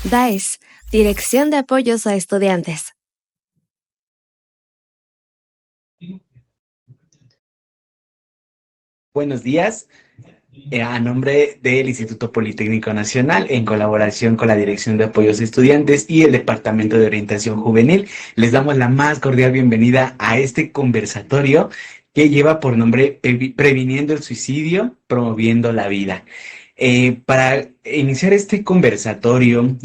DAES, Dirección de Apoyos a Estudiantes. Buenos días. A nombre del Instituto Politécnico Nacional, en colaboración con la Dirección de Apoyos a Estudiantes y el Departamento de Orientación Juvenil, les damos la más cordial bienvenida a este conversatorio que lleva por nombre Previniendo el Suicidio, Promoviendo la Vida. Para iniciar este conversatorio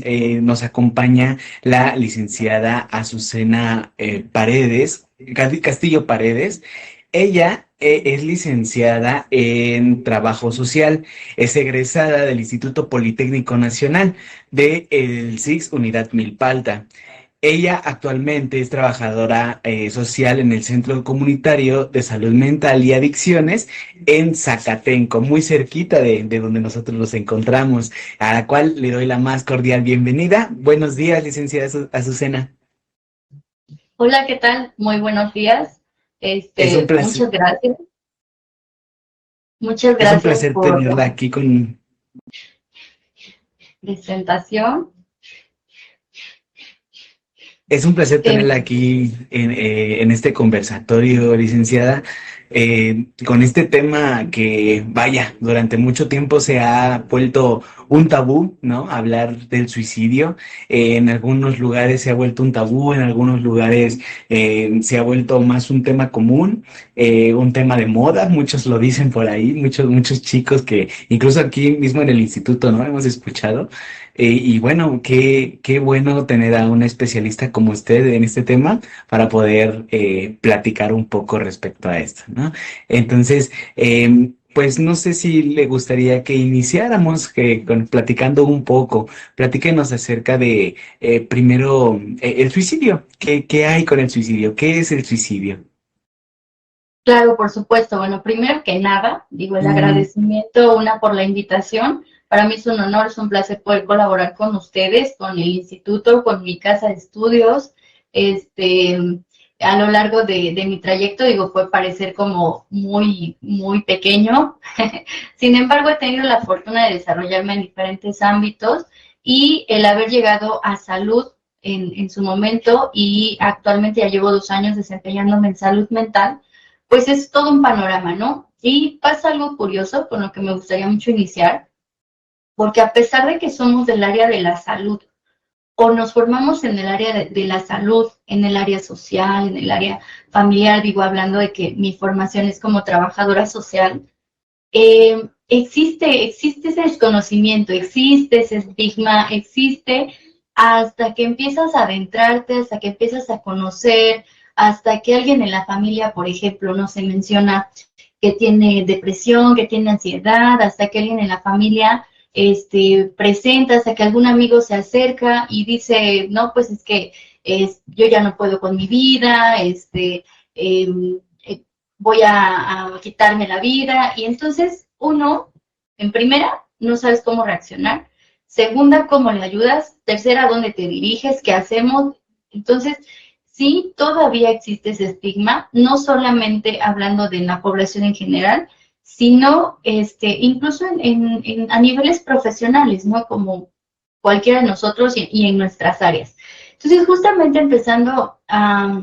nos acompaña la licenciada Azucena Castillo Paredes. Ella es licenciada en Trabajo Social, es egresada del Instituto Politécnico Nacional de el SIX Unidad Milpalta. Ella actualmente es trabajadora social en el Centro Comunitario de Salud Mental y Adicciones en Zacatenco, muy cerquita de donde nosotros nos encontramos, a la cual le doy la más cordial bienvenida. Buenos días, licenciada Azucena. Hola, ¿qué tal? Muy buenos días. Es un placer, Muchas gracias. Muchas es un gracias placer por tenerla la aquí con... presentación. Es un placer Eh, tenerla aquí en este conversatorio, licenciada, con este tema que, vaya, durante mucho tiempo se ha vuelto un tabú, ¿no? Hablar del suicidio. En algunos lugares se ha vuelto un tabú, en algunos lugares se ha vuelto más un tema común, un tema de moda, muchos lo dicen por ahí, muchos chicos que incluso aquí mismo en el instituto, ¿no? Hemos escuchado. Y bueno, qué bueno tener a un especialista como usted en este tema para poder platicar un poco respecto a esto, ¿no? Entonces, pues no sé si le gustaría que iniciáramos platicando un poco. Platíquenos acerca de primero el suicidio. ¿Qué hay con el suicidio? ¿Qué es el suicidio? claro, por supuesto. Bueno, primero que nada, digo el agradecimiento, por la invitación. Para mí es un honor, es un placer poder colaborar con ustedes, con el instituto, con mi casa de estudios. Este, a lo largo de mi trayecto, digo, puede parecer como muy pequeño. Sin embargo, he tenido la fortuna de desarrollarme en diferentes ámbitos y el haber llegado a salud en su momento y actualmente ya llevo 2 años desempeñándome en salud mental, pues es todo un panorama, ¿no? Y pasa algo curioso con lo que me gustaría mucho iniciar, porque a pesar de que somos del área de la salud o nos formamos en el área de la salud, en el área social, en el área familiar, digo, hablando de que mi formación es como trabajadora social, existe ese desconocimiento, existe ese estigma, existe hasta que empiezas a adentrarte, hasta que empiezas a conocer, hasta que alguien en la familia, por ejemplo, no se menciona que tiene depresión, que tiene ansiedad, hasta que alguien en la familia presenta, hasta que algún amigo se acerca y dice, no, pues es que yo ya no puedo con mi vida, eh, voy a quitarme la vida. Y entonces uno, en primera, no sabes cómo reaccionar. Segunda, cómo le ayudas. Tercera, dónde te diriges, qué hacemos. Entonces, sí, todavía existe ese estigma, no solamente hablando de la población en general, sino incluso a niveles profesionales, ¿no? Como cualquiera de nosotros y en nuestras áreas. Entonces, justamente empezando a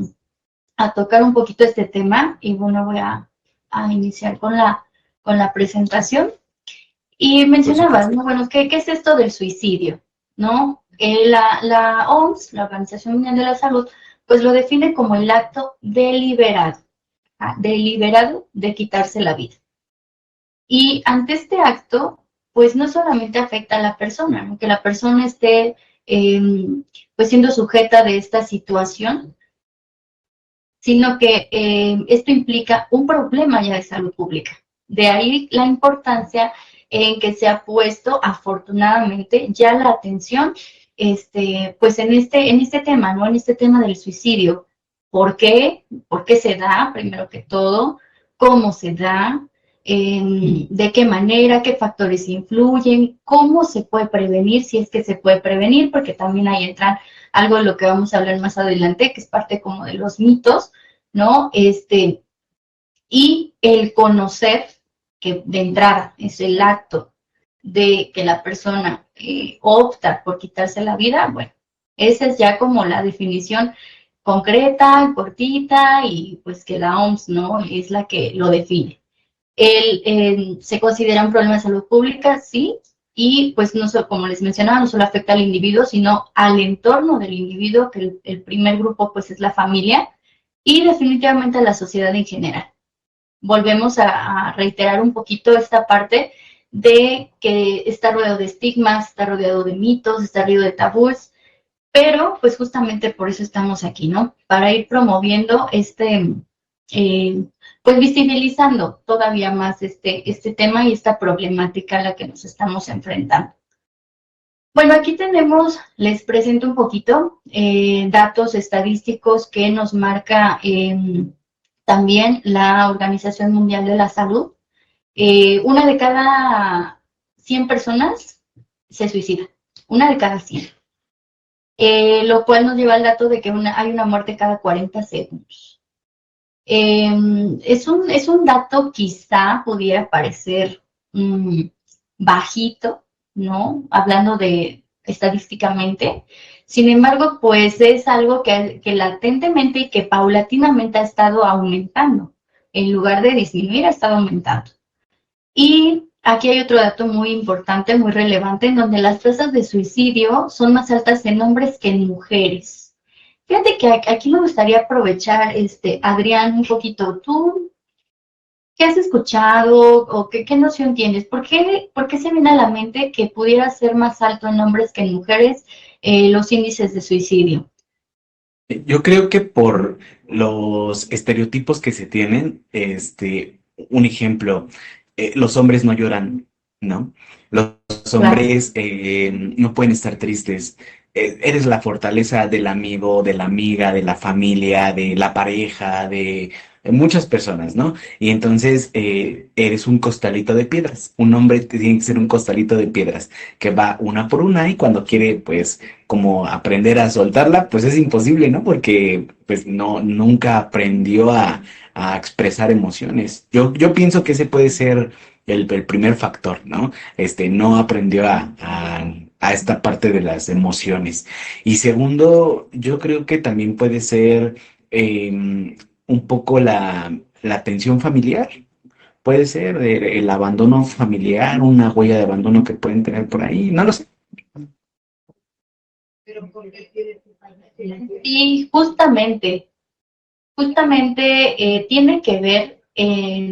tocar un poquito este tema y bueno, voy a iniciar con la presentación. Y Por mencionabas, supuesto. ¿no? Bueno, ¿qué es esto del suicidio? ¿No? La OMS, la Organización Mundial de la Salud, pues lo define como el acto deliberado de quitarse la vida. Y ante este acto, pues no solamente afecta a la persona, ¿no? Que la persona esté pues siendo sujeta de esta situación, sino que esto implica un problema ya de salud pública. De ahí la importancia en que se ha puesto, afortunadamente, ya la atención, pues en este tema, ¿no? En este tema del suicidio. ¿Por qué? ¿Por qué se da? Primero que todo, ¿cómo se da? ¿De qué manera? ¿Qué factores influyen? ¿Cómo se puede prevenir? Si es que se puede prevenir, porque también ahí entran algo de lo que vamos a hablar más adelante, que es parte como de los mitos, ¿no? Y el conocer, que de entrada es el acto de que la persona opta por quitarse la vida, bueno, esa es ya como la definición concreta, cortita, y pues que la OMS, ¿no?, es la que lo define. Se considera un problema de salud pública, sí, y pues no solo, como les mencionaba, no solo afecta al individuo, sino al entorno del individuo, que el primer grupo pues es la familia, y definitivamente a la sociedad en general. Volvemos a reiterar un poquito esta parte de que está rodeado de estigmas, está rodeado de mitos, está rodeado de tabúes, pero pues justamente por eso estamos aquí, ¿no? Para ir promoviendo pues visibilizando todavía más este tema y esta problemática a la que nos estamos enfrentando. Bueno, aquí tenemos, les presento un poquito datos estadísticos que nos marca también la Organización Mundial de la Salud. Una de cada 100 personas se suicida, una de cada 100. Lo cual nos lleva al dato de que hay una muerte cada 40 segundos. Es un dato quizá pudiera parecer bajito, ¿no? Hablando de estadísticamente. Sin embargo, pues es algo que latentemente y que paulatinamente ha estado aumentando. En lugar de disminuir, ha estado aumentando. Y aquí hay otro dato muy importante, muy relevante, en donde las tasas de suicidio son más altas en hombres que en mujeres. Fíjate que aquí me gustaría aprovechar, Adrián, un poquito. ¿Tú qué has escuchado o qué noción tienes? ¿Por qué se viene a la mente que pudiera ser más alto en hombres que en mujeres los índices de suicidio? Yo creo que por los estereotipos que se tienen, un ejemplo, los hombres no lloran, ¿no? Los Claro. hombres no pueden estar tristes. Eres la fortaleza del amigo, de la amiga, de la familia, de la pareja, de muchas personas, ¿no? Y entonces eres un costalito de piedras. Un hombre tiene que ser un costalito de piedras que va una por una y cuando quiere, pues, como aprender a soltarla, pues es imposible, ¿no? Porque pues nunca aprendió a expresar emociones. Yo pienso que ese puede ser el primer factor, ¿no? No aprendió a esta parte de las emociones. Y segundo, yo creo que también puede ser un poco la tensión familiar. Puede ser el abandono familiar, una huella de abandono que pueden tener por ahí, no lo sé. Y justamente tiene que ver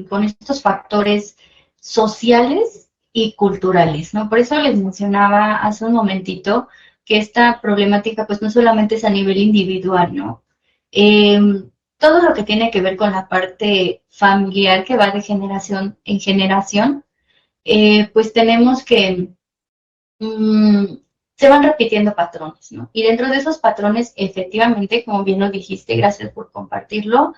con estos factores sociales y culturales, ¿no? Por eso les mencionaba hace un momentito que esta problemática pues no solamente es a nivel individual, ¿no? Eh, Todo lo que tiene que ver con la parte familiar que va de generación en generación, pues tenemos que se van repitiendo patrones, ¿no? Y dentro de esos patrones, efectivamente, como bien lo dijiste, gracias por compartirlo,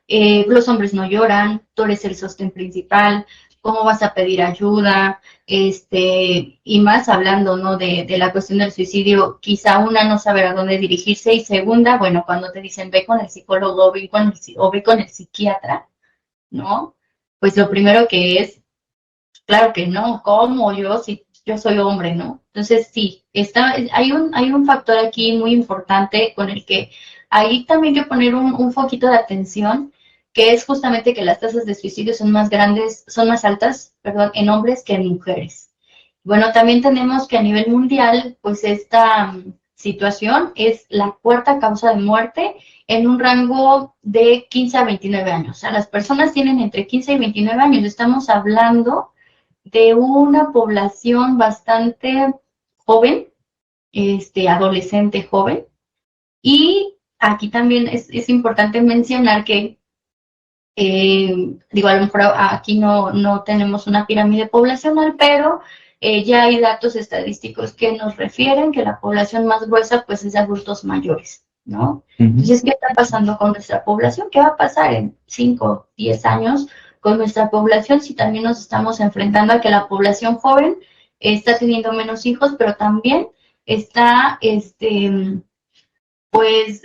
los hombres no lloran, tú eres el sostén principal, cómo vas a pedir ayuda, y más hablando, ¿no?, de la cuestión del suicidio, quizá una no saber a dónde dirigirse, y segunda, bueno, cuando te dicen ve con el psicólogo o ve con el psiquiatra, ¿no? Pues lo primero que es, claro que no, ¿cómo yo? Si yo soy hombre, ¿no? Entonces sí, hay un factor aquí muy importante con el que hay también que poner un foquito de atención, que es justamente que las tasas de suicidio son más altas, perdón, en hombres que en mujeres. Bueno, también tenemos que a nivel mundial, pues esta situación es la cuarta causa de muerte en un rango de 15 a 29 años. O sea, las personas tienen entre 15 y 29 años. Estamos hablando de una población bastante joven, adolescente joven. Y aquí también es importante mencionar que, digo, a lo mejor aquí no tenemos una pirámide poblacional, pero ya hay datos estadísticos que nos refieren que la población más gruesa pues es de adultos mayores, ¿no? Entonces, ¿qué está pasando con nuestra población? ¿Qué va a pasar en 5, 10 años con nuestra población si también nos estamos enfrentando a que la población joven está teniendo menos hijos, pero también está, pues,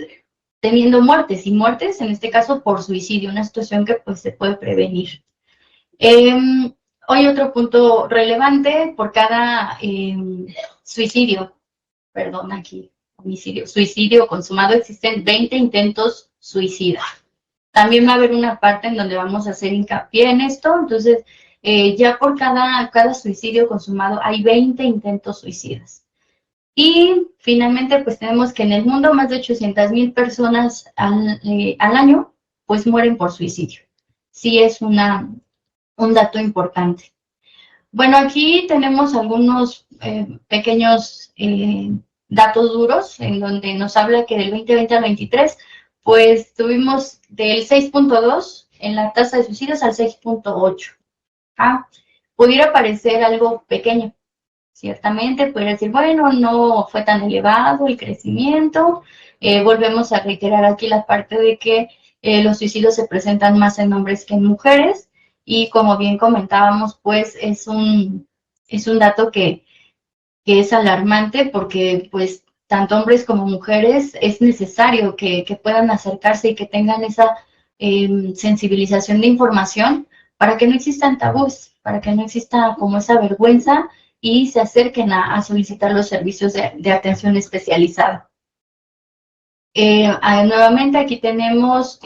teniendo muertes, y muertes en este caso por suicidio, una situación que pues se puede prevenir. Hoy otro punto relevante por cada suicidio, perdón, aquí, suicidio consumado, existen 20 intentos suicidas. También va a haber una parte en donde vamos a hacer hincapié en esto, entonces ya por cada suicidio consumado hay 20 intentos suicidas. Y finalmente, pues tenemos que en el mundo más de 800,000 personas al año, pues mueren por suicidio. Sí es un dato importante. Bueno, aquí tenemos algunos pequeños datos duros en donde nos habla que del 2020 al 23, pues tuvimos del 6.2 en la tasa de suicidios al 6.8. Pudiera parecer algo pequeño, ciertamente, pudiera decir, bueno, no fue tan elevado el crecimiento. Volvemos a reiterar aquí la parte de que los suicidios se presentan más en hombres que en mujeres, y como bien comentábamos, pues es un dato que es alarmante, porque pues tanto hombres como mujeres es necesario que puedan acercarse y que tengan esa sensibilización de información para que no existan tabús, para que no exista como esa vergüenza y se acerquen a solicitar los servicios de atención especializada. Nuevamente aquí tenemos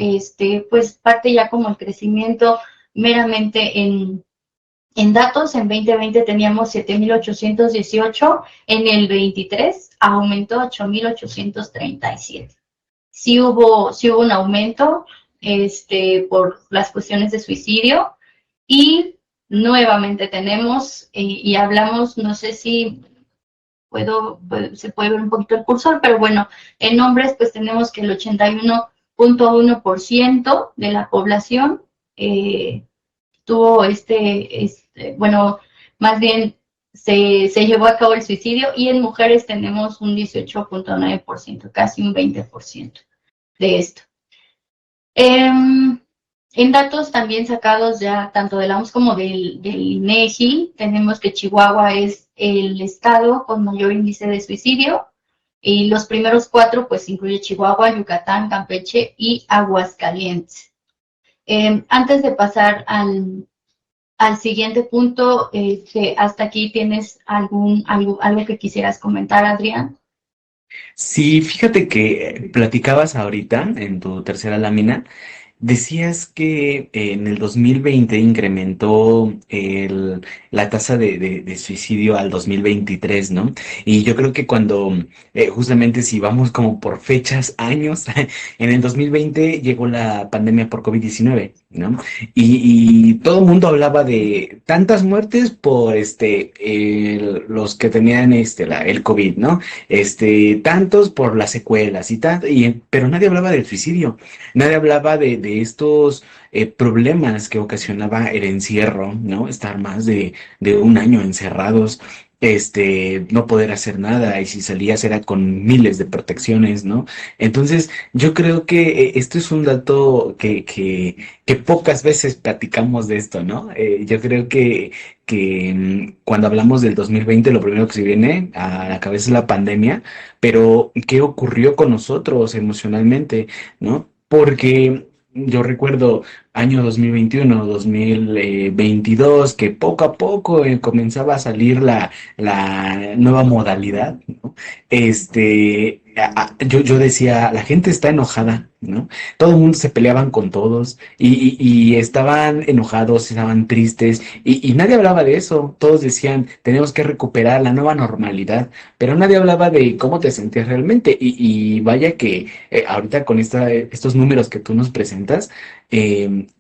pues parte ya como el crecimiento meramente en datos. En 2020 teníamos 7,818, en el 23 aumentó a 8,837. Sí hubo un aumento por las cuestiones de suicidio, y nuevamente tenemos, y hablamos, no sé si se puede ver un poquito el cursor, pero bueno, en hombres pues tenemos que el 81.1% de la población tuvo bueno, más bien se llevó a cabo el suicidio, y en mujeres tenemos un 18.9%, casi un 20% de esto. En datos también sacados ya tanto de la OMS como del INEGI, tenemos que Chihuahua es el estado con mayor índice de suicidio, y los primeros 4 pues incluye Chihuahua, Yucatán, Campeche y Aguascalientes. Antes de pasar al siguiente punto, hasta aquí tienes algo que quisieras comentar, Adrián. Sí, fíjate que platicabas ahorita en tu tercera lámina. Decías que en el 2020 incrementó la tasa de suicidio al 2023, ¿no? Y yo creo que cuando, justamente si vamos como por fechas, años, en el 2020 llegó la pandemia por COVID-19, ¿no? Y todo el mundo hablaba de tantas muertes por los que tenían el COVID, ¿no? Tantos por las secuelas pero nadie hablaba del suicidio. Nadie hablaba de estos problemas que ocasionaba el encierro, ¿no? Estar más de un año encerrados, no poder hacer nada, y si salías era con miles de protecciones, ¿no? Entonces, yo creo que esto es un dato que pocas veces platicamos de esto, ¿no? Yo creo que cuando hablamos del 2020, lo primero que se viene a la cabeza es la pandemia, pero ¿qué ocurrió con nosotros emocionalmente, ¿no? Porque yo recuerdo año 2021, 2022, que poco a poco comenzaba a salir la nueva modalidad, ¿no? Yo decía, la gente está enojada, ¿no? Todo el mundo se peleaban con todos, y estaban enojados, estaban tristes, y nadie hablaba de eso. Todos decían, tenemos que recuperar la nueva normalidad, pero nadie hablaba de cómo te sentías realmente. Y vaya que ahorita con estos números que tú nos presentas,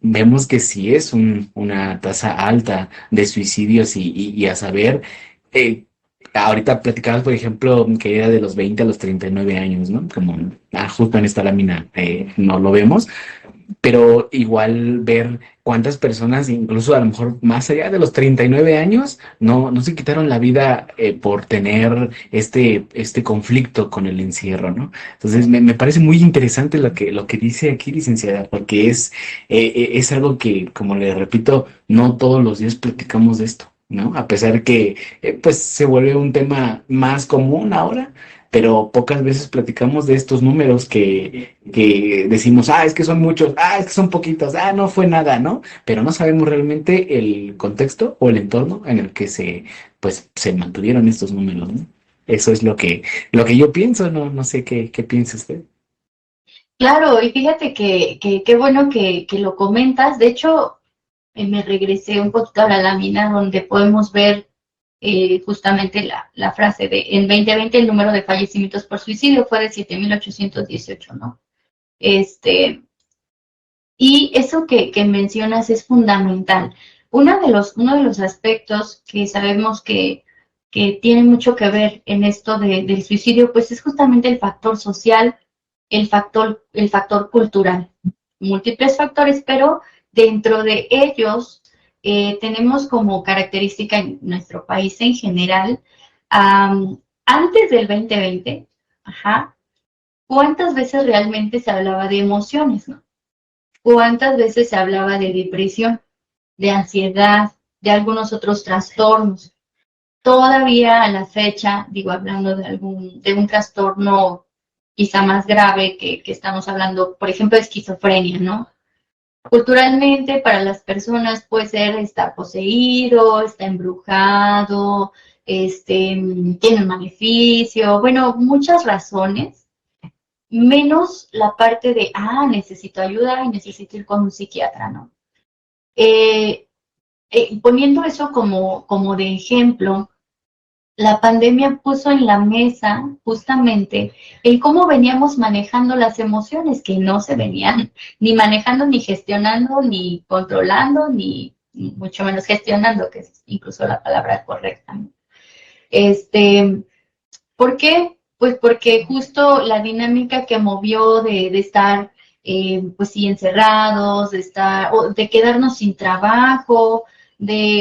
vemos que sí es una tasa alta de suicidios, y a saber, eh, ahorita platicabas, por ejemplo, que era de los 20 a los 39 años, ¿no? Como justo en esta lámina no lo vemos, pero igual ver cuántas personas, incluso a lo mejor más allá de los 39 años, no se quitaron la vida por tener este conflicto con el encierro, ¿no? Entonces me parece muy interesante lo que dice aquí, licenciada, porque es algo que, como le repito, no todos los días platicamos de esto. ¿no? A pesar que pues se vuelve un tema más común ahora, pero pocas veces platicamos de estos números que decimos, es que son muchos, es que son poquitos, no fue nada, ¿no? Pero no sabemos realmente el contexto o el entorno en el que se mantuvieron estos números, ¿no? Eso es lo que yo pienso, no sé qué piensa usted. Claro, y fíjate que qué bueno que lo comentas. De hecho, me regresé un poquito a la lámina donde podemos ver justamente la frase de en 2020 el número de fallecimientos por suicidio fue de 7.818, ¿no? Y eso que mencionas es fundamental. Uno de los aspectos que sabemos que tiene mucho que ver en esto del suicidio, pues es justamente el factor social, el factor cultural. Múltiples factores, pero dentro de ellos tenemos como característica en nuestro país en general, antes del 2020, ¿cuántas veces realmente se hablaba de emociones, no? ¿Cuántas veces se hablaba de depresión, de ansiedad, de algunos otros trastornos? Todavía a la fecha, digo, hablando de un trastorno quizá más grave que estamos hablando, por ejemplo, de esquizofrenia, ¿no? Culturalmente, para las personas puede ser está poseído, está embrujado, tiene un maleficio, bueno, muchas razones, menos la parte de, necesito ayuda y necesito ir con un psiquiatra, ¿no? Eh, Poniendo eso como de ejemplo, la pandemia puso en la mesa justamente el cómo veníamos manejando las emociones que no se venían ni manejando, ni gestionando, ni controlando, ni mucho menos gestionando, que es incluso la palabra correcta, ¿no? ¿Por qué? Pues porque justo la dinámica que movió de estar, pues sí, encerrados, o de quedarnos sin trabajo,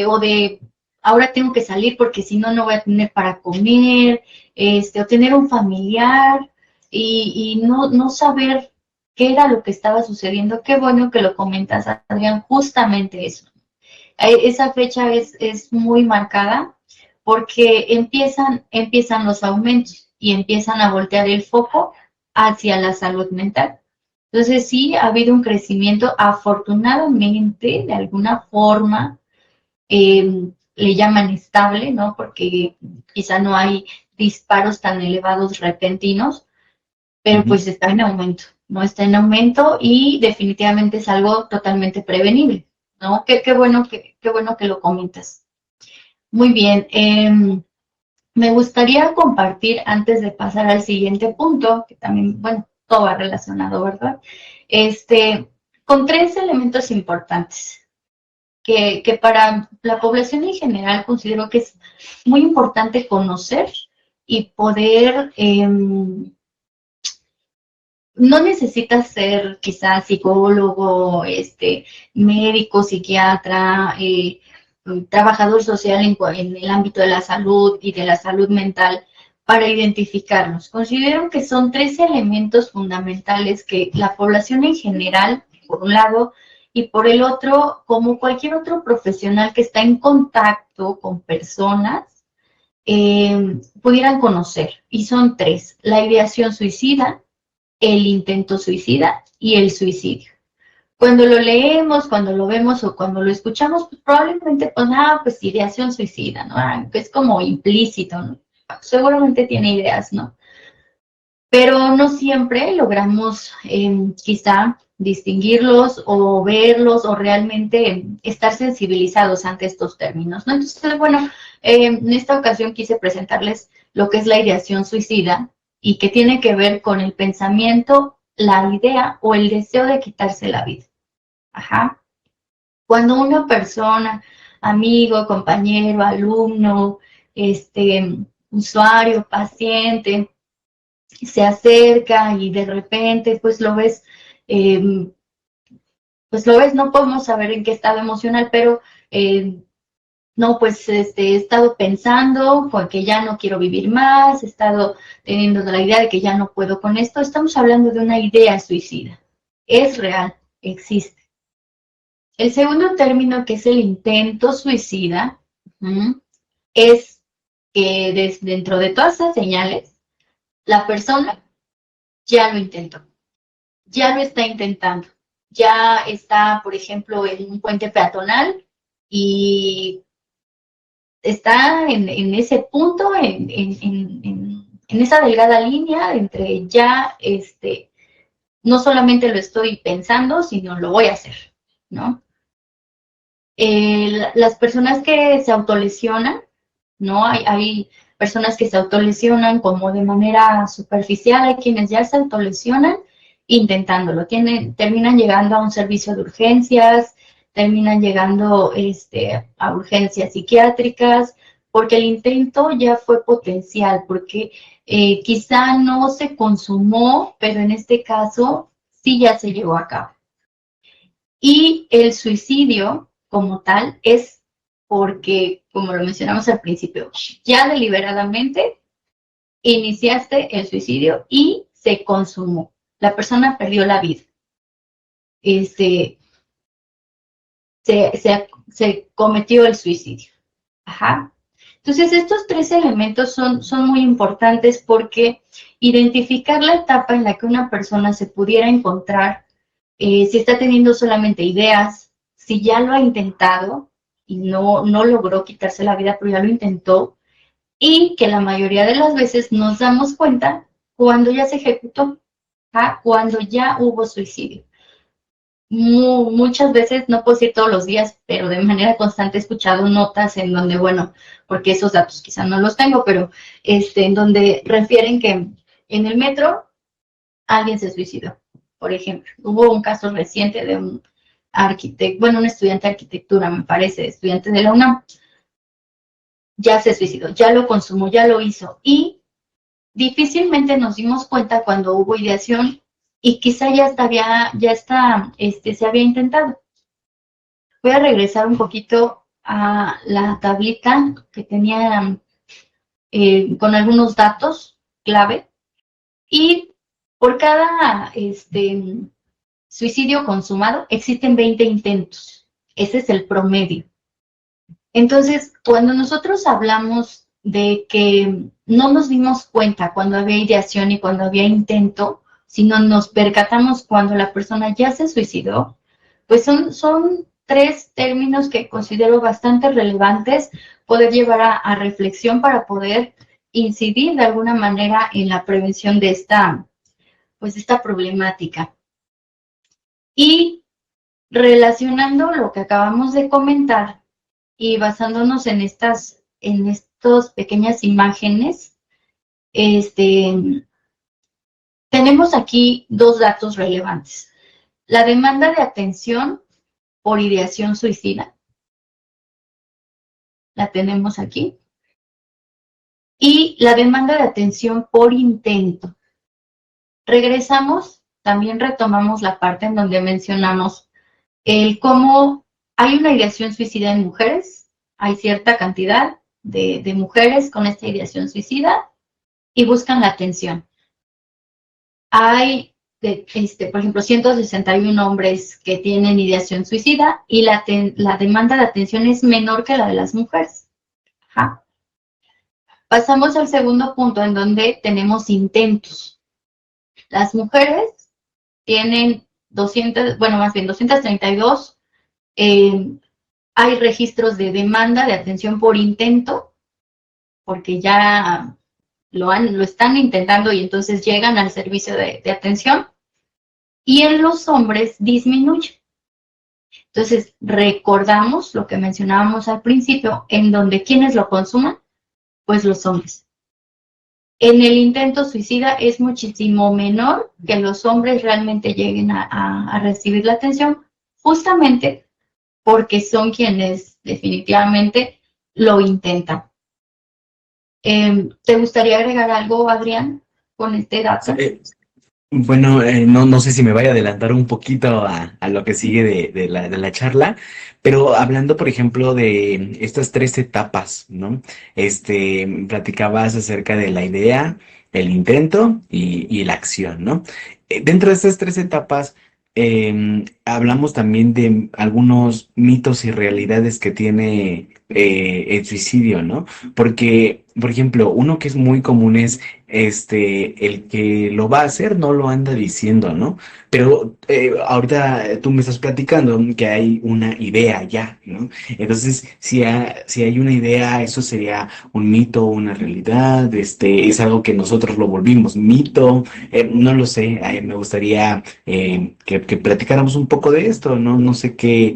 o de ahora tengo que salir porque si no, no voy a tener para comer, o tener un familiar y no saber qué era lo que estaba sucediendo. Qué bueno que lo comentas, Adrián, justamente eso. Esa fecha es muy marcada porque empiezan los aumentos y empiezan a voltear el foco hacia la salud mental. Entonces sí, ha habido un crecimiento, afortunadamente, de alguna forma, le llaman estable, ¿no? Porque quizá no hay disparos tan elevados repentinos, pero pues está en aumento, ¿no? Está en aumento y definitivamente es algo totalmente prevenible, ¿no? Qué bueno que lo comentas. Muy bien, me gustaría compartir antes de pasar al siguiente punto, que también, bueno, todo va relacionado, ¿verdad? Con tres elementos importantes que para la población en general considero que es muy importante conocer y poder, no necesitas ser quizás psicólogo, médico, psiquiatra, trabajador social en el ámbito de la salud y de la salud mental para identificarlos. Considero que son tres elementos fundamentales que la población en general, por un lado, y por el otro, como cualquier otro profesional que está en contacto con personas, pudieran conocer. Y son tres: la ideación suicida, el intento suicida y el suicidio. Cuando lo leemos, cuando lo vemos o cuando lo escuchamos, pues probablemente, pues ideación suicida, ¿no? Es como implícito, ¿no? Seguramente tiene ideas, ¿no? Pero no siempre logramos quizá distinguirlos o verlos o realmente estar sensibilizados ante estos términos, ¿no? Entonces, bueno, en esta ocasión quise presentarles lo que es la ideación suicida y que tiene que ver con el pensamiento, la idea o el deseo de quitarse la vida. Ajá. Cuando una persona, amigo, compañero, alumno, usuario, paciente, se acerca y de repente eh, pues lo ves, no podemos saber en qué estado emocional, pero no, pues he estado pensando porque ya no quiero vivir más, he estado teniendo la idea de que ya no puedo con esto. Estamos hablando de una idea suicida. Es real, existe. El segundo término, que es el intento suicida, es que dentro de todas esas señales, la persona ya lo intentó, ya lo está intentando, ya está, por ejemplo, en un puente peatonal y está en ese punto, en esa delgada línea entre ya, no solamente lo estoy pensando, sino lo voy a hacer, ¿no? Las personas que se autolesionan, ¿no? Hay personas que se autolesionan como de manera superficial, hay quienes ya se autolesionan intentándolo, terminan llegando a un servicio de urgencias, terminan llegando a urgencias psiquiátricas, porque el intento ya fue potencial, porque quizá no se consumó, pero en este caso sí ya se llevó a cabo. Y el suicidio como tal es porque, como lo mencionamos al principio, ya deliberadamente iniciaste el suicidio y se consumó. La persona perdió la vida. Se cometió el suicidio. Ajá. Entonces, estos tres elementos son muy importantes porque identificar la etapa en la que una persona se pudiera encontrar, si está teniendo solamente ideas, si ya lo ha intentado y no logró quitarse la vida, pero ya lo intentó, y que la mayoría de las veces nos damos cuenta cuando ya se ejecutó, cuando ya hubo suicidio. Muchas veces, no puedo decir todos los días, pero de manera constante he escuchado notas en donde, bueno, porque esos datos quizás no los tengo, pero en donde refieren que en el metro alguien se suicidó, por ejemplo. Hubo un caso reciente de un arquitecto, bueno, un estudiante de arquitectura, me parece, estudiante de la UNAM, ya se suicidó, ya lo consumó, ya lo hizo, y difícilmente nos dimos cuenta cuando hubo ideación y quizá se había intentado. Voy a regresar un poquito a la tablita que tenía con algunos datos clave, y por cada suicidio consumado existen 20 intentos. Ese es el promedio. Entonces, cuando nosotros hablamos de que no nos dimos cuenta cuando había ideación y cuando había intento, sino nos percatamos cuando la persona ya se suicidó, pues son tres términos que considero bastante relevantes poder llevar a reflexión para poder incidir de alguna manera en la prevención de esta problemática. Y relacionando lo que acabamos de comentar y basándonos en estas pequeñas imágenes, tenemos aquí dos datos relevantes. La demanda de atención por ideación suicida, la tenemos aquí, y la demanda de atención por intento. Regresamos, también retomamos la parte en donde mencionamos cómo hay una ideación suicida en mujeres, hay cierta cantidad de mujeres con esta ideación suicida y buscan la atención. Hay, por ejemplo, 161 hombres que tienen ideación suicida y la demanda de atención es menor que la de las mujeres. Ajá. Pasamos al segundo punto en donde tenemos intentos. Las mujeres tienen 232, hay registros de demanda de atención por intento, porque ya lo están intentando y entonces llegan al servicio de atención, y en los hombres disminuye. Entonces, recordamos lo que mencionábamos al principio, en donde quienes lo consuman, pues los hombres. En el intento suicida es muchísimo menor que los hombres realmente lleguen a recibir la atención, justamente porque son quienes definitivamente lo intentan. ¿Te gustaría agregar algo, Adrián, con este dato? Bueno, no sé si me vaya a adelantar un poquito a lo que sigue de la charla, pero hablando, por ejemplo, de estas tres etapas, ¿no? Platicabas acerca de la idea, el intento y la acción, ¿no? Dentro de estas tres etapas, hablamos también de algunos mitos y realidades que tiene el suicidio, ¿no? Porque, por ejemplo, uno que es muy común es el que lo va a hacer no lo anda diciendo, ¿no? Pero ahorita tú me estás platicando que hay una idea ya, ¿no? Entonces, si hay una idea, eso sería un mito, una realidad, es algo que nosotros lo volvimos mito, no lo sé, me gustaría que platicáramos un poco de esto, ¿no? No sé qué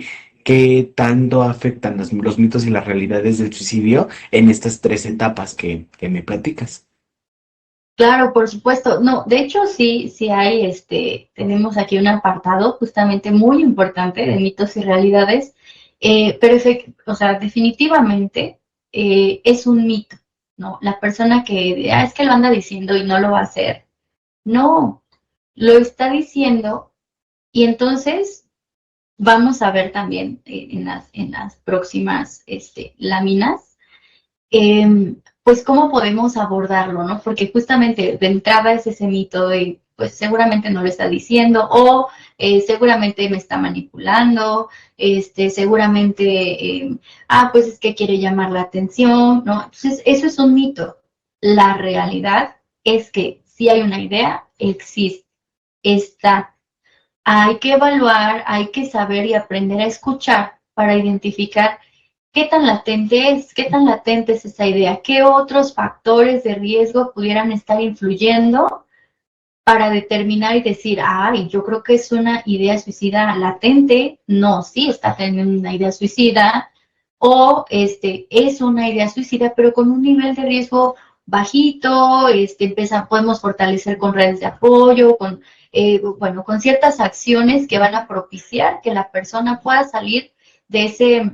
tanto afectan los mitos y las realidades del suicidio en estas tres etapas que me platicas. Claro, por supuesto. No, de hecho sí hay, tenemos aquí un apartado justamente muy importante de mitos y realidades, pero o sea, definitivamente es un mito, ¿no? La persona que, es que lo anda diciendo y no lo va a hacer. No, lo está diciendo y entonces vamos a ver también en las próximas láminas pues cómo podemos abordarlo, ¿no? Porque justamente de entrada es ese mito de, pues seguramente no lo está diciendo o seguramente me está manipulando, seguramente, pues es que quiere llamar la atención, ¿no? Entonces, eso es un mito. La realidad es que si hay una idea, existe, está. Hay que evaluar, hay que saber y aprender a escuchar para identificar qué tan latente es esa idea, qué otros factores de riesgo pudieran estar influyendo para determinar y decir, ay, yo creo que es una idea suicida latente, no, sí está teniendo una idea suicida, o es una idea suicida, pero con un nivel de riesgo bajito, podemos fortalecer con redes de apoyo, bueno, con ciertas acciones que van a propiciar que la persona pueda salir de ese,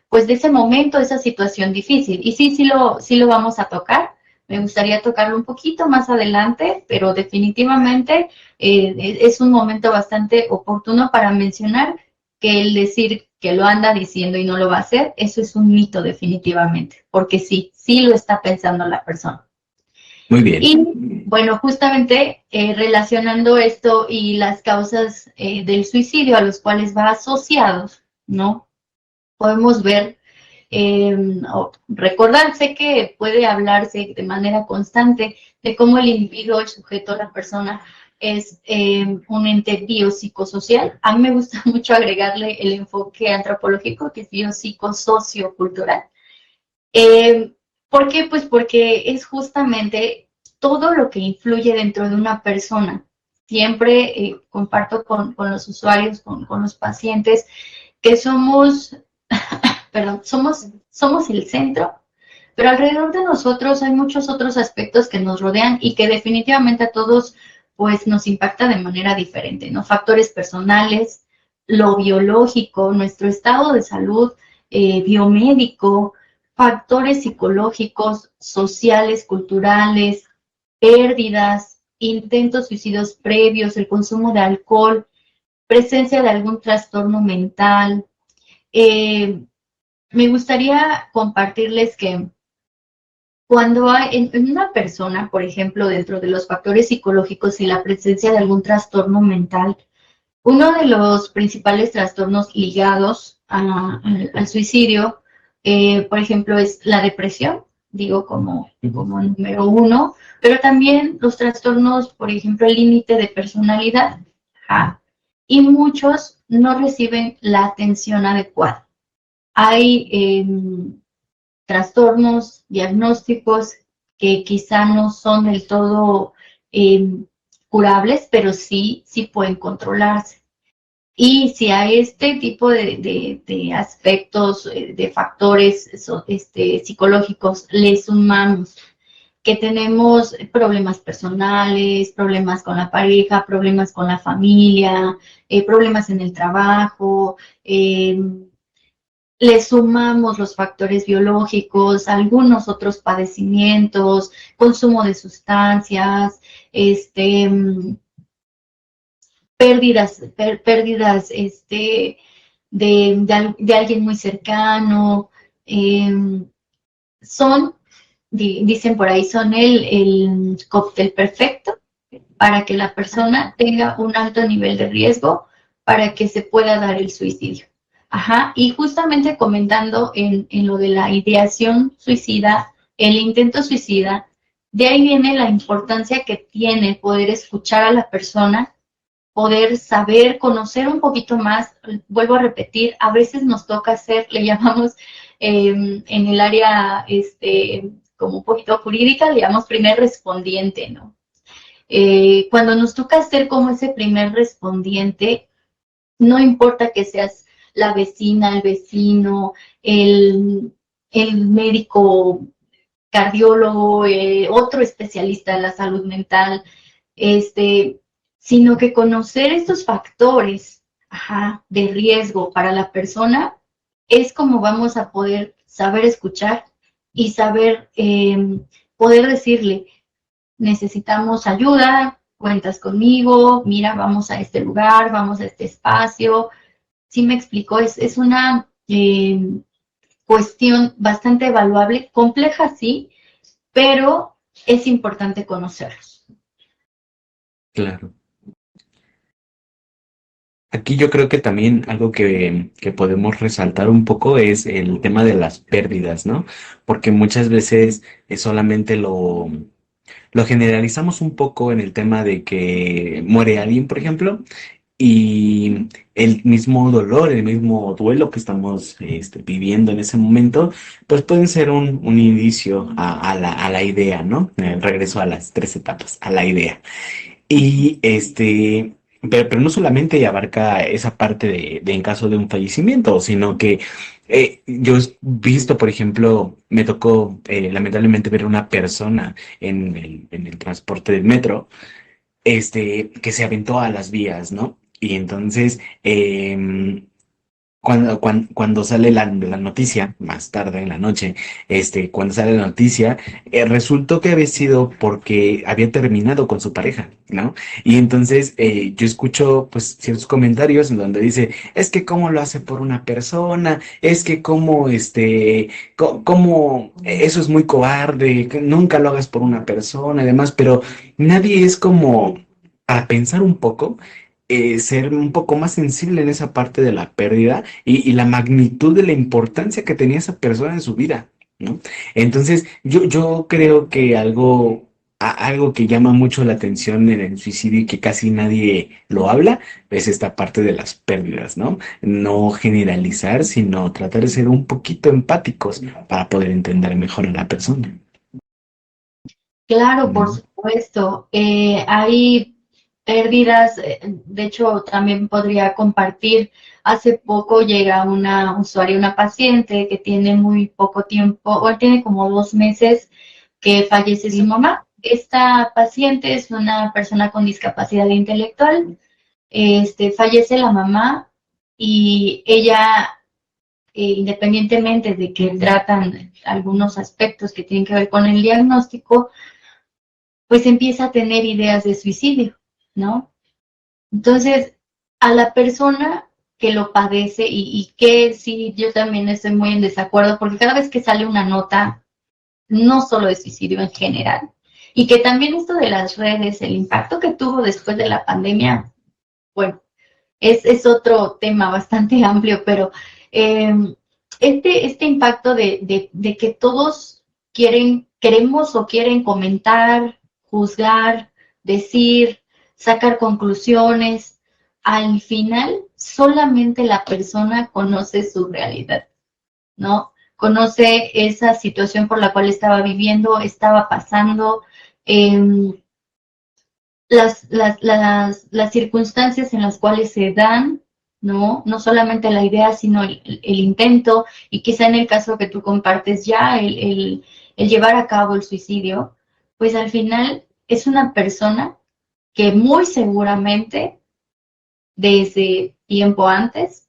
pues de ese momento, de esa situación difícil. Y sí lo vamos a tocar. Me gustaría tocarlo un poquito más adelante, pero definitivamente es un momento bastante oportuno para mencionar que el decir que lo anda diciendo y no lo va a hacer, eso es un mito definitivamente, porque sí lo está pensando la persona. Muy bien. Y bueno, justamente relacionando esto y las causas del suicidio a los cuales va asociados, ¿no? Podemos ver o recordarse que puede hablarse de manera constante de cómo el individuo, el sujeto, la persona es un ente biopsicosocial. A mí me gusta mucho agregarle el enfoque antropológico, que es biopsicosociocultural. ¿Por qué? Pues porque es justamente todo lo que influye dentro de una persona. Siempre comparto con los usuarios, con los pacientes, que perdón, somos el centro, pero alrededor de nosotros hay muchos otros aspectos que nos rodean y que definitivamente a todos pues nos impacta de manera diferente, ¿no? Factores personales, lo biológico, nuestro estado de salud biomédico, factores psicológicos, sociales, culturales, pérdidas, intentos suicidios previos, el consumo de alcohol, presencia de algún trastorno mental, me gustaría compartirles que cuando hay en una persona, por ejemplo, dentro de los factores psicológicos y la presencia de algún trastorno mental, uno de los principales trastornos ligados al suicidio, por ejemplo, es la depresión, digo como número uno, pero también los trastornos, por ejemplo, el límite de personalidad, y muchos no reciben la atención adecuada. Hay trastornos diagnósticos que quizá no son del todo curables, pero sí pueden controlarse. Y si a este tipo de aspectos, de factores psicológicos le sumamos que tenemos problemas personales, problemas con la pareja, problemas con la familia, problemas en el trabajo, le sumamos los factores biológicos, algunos otros padecimientos, consumo de sustancias, pérdidas de alguien muy cercano, dicen por ahí, son el cóctel perfecto para que la persona tenga un alto nivel de riesgo para que se pueda dar el suicidio. Ajá, y justamente comentando en lo de la ideación suicida, el intento suicida, de ahí viene la importancia que tiene poder escuchar a la persona, poder saber, conocer un poquito más. Vuelvo a repetir, a veces nos toca hacer, le llamamos en el área como un poquito jurídica, le llamamos primer respondiente, ¿no? Cuando nos toca ser como ese primer respondiente, no importa que seas la vecina, el vecino, el médico cardiólogo, otro especialista de la salud mental, sino que conocer estos factores, ajá, de riesgo para la persona es como vamos a poder saber escuchar y saber poder decirle, necesitamos ayuda, cuentas conmigo, mira, vamos a este lugar, vamos a este espacio. Sí me explicó, es una cuestión bastante evaluable, compleja sí, pero es importante conocerlos. Claro. Aquí yo creo que también algo que podemos resaltar un poco es el tema de las pérdidas, ¿no? Porque muchas veces solamente lo generalizamos un poco en el tema de que muere alguien, por ejemplo, y el mismo dolor, el mismo duelo que estamos viviendo en ese momento, pues pueden ser un inicio a la idea, ¿no? El regreso a las tres etapas, a la idea. Y pero no solamente abarca esa parte de en caso de un fallecimiento, sino que yo he visto, por ejemplo, me tocó lamentablemente ver una persona en el transporte del metro, que se aventó a las vías, ¿no? Y entonces, cuando sale la noticia, más tarde en la noche, cuando sale la noticia, resultó que había sido porque había terminado con su pareja, ¿no? Y entonces yo escucho pues ciertos comentarios en donde dice, es que cómo lo hace por una persona, es que cómo, cómo eso es muy cobarde, que nunca lo hagas por una persona y demás, pero nadie es como a pensar un poco, ser un poco más sensible en esa parte de la pérdida y la magnitud de la importancia que tenía esa persona en su vida, ¿no? Entonces, yo creo que algo que llama mucho la atención en el suicidio y que casi nadie lo habla es esta parte de las pérdidas, ¿no? No generalizar, sino tratar de ser un poquito empáticos para poder entender mejor a la persona. Claro, por ¿No? supuesto. Hay pérdidas, de hecho, también podría compartir. Hace poco llega una usuaria, una paciente que tiene muy poco tiempo, o tiene como 2 meses que fallece su mamá. Esta paciente es una persona con discapacidad intelectual. Fallece la mamá y ella, independientemente de que tratan algunos aspectos que tienen que ver con el diagnóstico, pues empieza a tener ideas de suicidio, ¿no? Entonces, a la persona que lo padece y que sí, yo también estoy muy en desacuerdo, porque cada vez que sale una nota, no solo de suicidio en general, y que también esto de las redes, el impacto que tuvo después de la pandemia, bueno, es otro tema bastante amplio, pero eh, este impacto de que todos queremos o quieren comentar, juzgar, decir, sacar conclusiones, al final solamente la persona conoce su realidad, ¿no? Conoce esa situación por la cual estaba viviendo, estaba pasando, eh, las circunstancias en las cuales se dan, ¿no? No solamente la idea, sino el intento, y quizá en el caso que tú compartes ya, el llevar a cabo el suicidio, pues al final es una persona que muy seguramente desde tiempo antes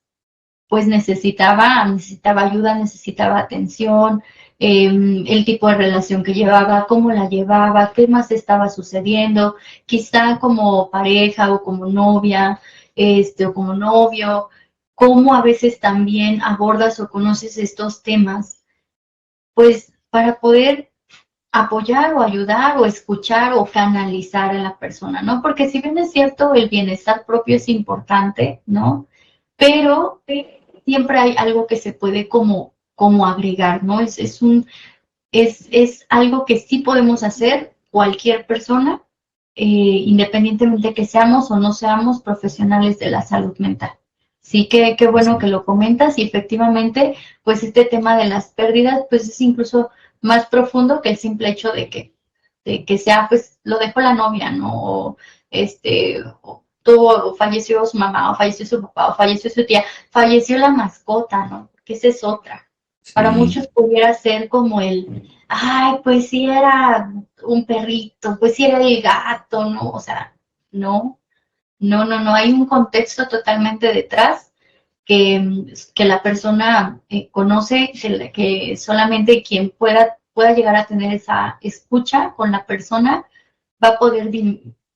pues necesitaba ayuda, necesitaba atención, el tipo de relación que llevaba, cómo la llevaba, qué más estaba sucediendo, quizá como pareja o como novia, o como novio, cómo a veces también abordas o conoces estos temas, pues para poder apoyar o ayudar o escuchar o canalizar a la persona, ¿no? Porque si bien es cierto, el bienestar propio es importante, ¿no? Pero siempre hay algo que se puede como agregar, ¿no? Es algo que sí podemos hacer cualquier persona, independientemente que seamos o no seamos profesionales de la salud mental. Sí, qué bueno que lo comentas, y efectivamente, pues este tema de las pérdidas, pues es incluso más profundo que el simple hecho de que sea, pues lo dejó la novia, ¿no? O o falleció su mamá, o falleció su papá, o falleció su tía, falleció la mascota, ¿no? Porque esa es otra. Para Sí, muchos pudiera ser como ay, pues sí era un perrito, pues sí era el gato, ¿no? O sea, no, hay un contexto totalmente detrás que la persona conoce, que solamente quien pueda llegar a tener esa escucha con la persona va a poder,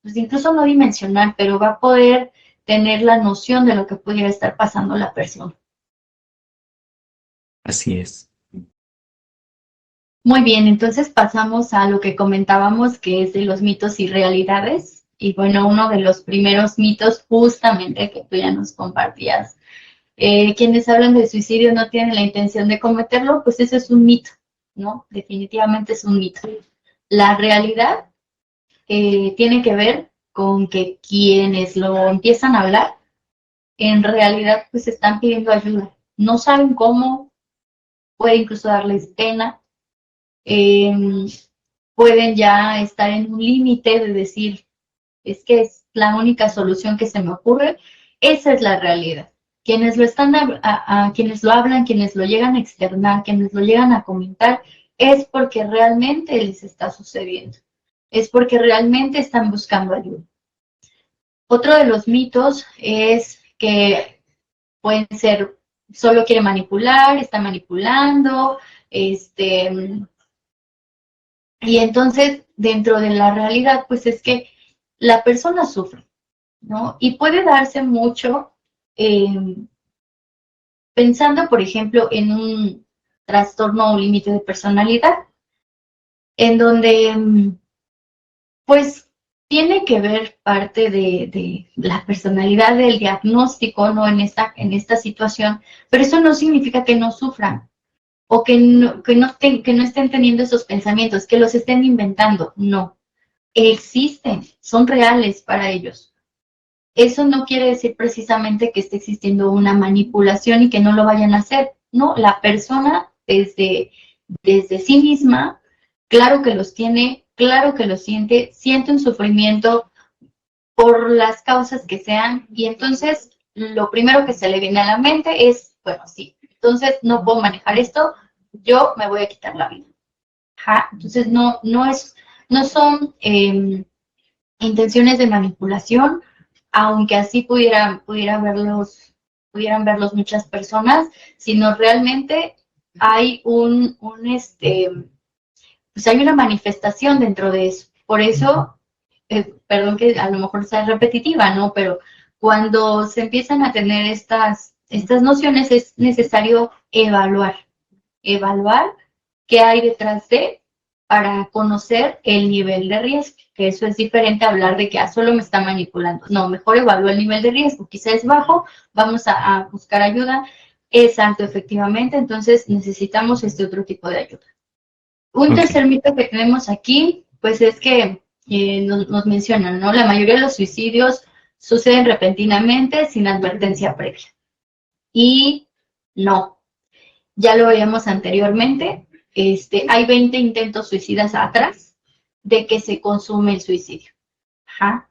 pues incluso no dimensionar, pero va a poder tener la noción de lo que pudiera estar pasando la persona. así es. Muy bien, entonces pasamos a lo que comentábamos, que es de los mitos y realidades. Y bueno, uno de los primeros mitos justamente que tú ya nos compartías. Quienes hablan de suicidio no tienen la intención de cometerlo, pues eso es un mito, ¿no? Definitivamente es un mito. La realidad tiene que ver con que quienes lo empiezan a hablar, en realidad pues están pidiendo ayuda. No saben cómo, puede incluso darles pena, eh, pueden ya estar en un límite de decir, es que es la única solución que se me ocurre. Esa es la realidad. Quienes lo están, quienes lo hablan, quienes lo llegan a externar, quienes lo llegan a comentar, es porque realmente les está sucediendo. Es porque realmente están buscando ayuda. Otro de los mitos es que pueden ser, solo quiere manipular, está manipulando, y entonces dentro de la realidad, pues es que la persona sufre, ¿no? Y puede darse mucho eh, pensando, por ejemplo, en un trastorno o límite de personalidad, en donde, pues, tiene que ver parte de la personalidad del diagnóstico, ¿no? En esta situación, pero eso no significa que no sufran o que no estén teniendo esos pensamientos, que los estén inventando, no. Existen, son reales para ellos. Eso no quiere decir precisamente que esté existiendo una manipulación y que no lo vayan a hacer. No, la persona desde sí misma, claro que los tiene, claro que los siente un sufrimiento por las causas que sean, y entonces lo primero que se le viene a la mente es, bueno, sí, entonces no puedo manejar esto, yo me voy a quitar la vida. Ajá. Entonces no son intenciones de manipulación, aunque así pudieran verlos muchas personas, sino realmente hay pues hay una manifestación dentro de eso. Por eso, perdón que a lo mejor sea repetitiva, ¿no? Pero cuando se empiezan a tener estas nociones es necesario evaluar qué hay detrás para conocer el nivel de riesgo, que eso es diferente a hablar de que solo me está manipulando. No, mejor evalúa el nivel de riesgo, quizá es bajo, vamos a buscar ayuda. Es alto, efectivamente, entonces necesitamos este otro tipo de ayuda. Un Ok, tercer mito que tenemos aquí, pues es que nos mencionan, ¿no? La mayoría de los suicidios suceden repentinamente, sin advertencia previa. Y no, ya lo veíamos anteriormente, hay 20 intentos suicidas atrás de que se consume el suicidio. Ajá.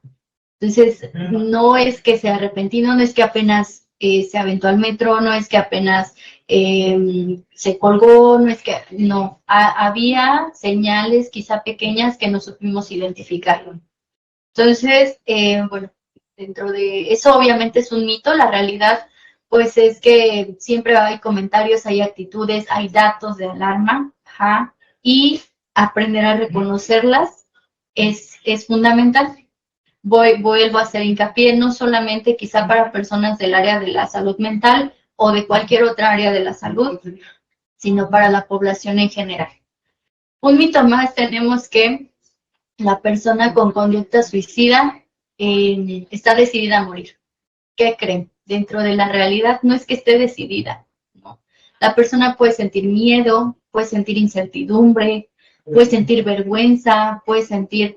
Entonces, no es que sea repentino, no es que apenas se aventó al metro, no es que apenas se colgó, no, había señales quizá pequeñas que no supimos identificar. Entonces, bueno, dentro de eso obviamente es un mito, la realidad pues es que siempre hay comentarios, hay actitudes, hay datos de alarma, ajá, y aprender a reconocerlas es fundamental. Vuelvo a hacer hincapié, no solamente quizá para personas del área de la salud mental o de cualquier otra área de la salud, sino para la población en general. Un mito más tenemos que la persona con conducta suicida está decidida a morir. ¿Qué creen? dentro de la realidad no es que esté decidida, ¿no? La persona puede sentir miedo, puede sentir incertidumbre, puede sentir vergüenza, puede sentir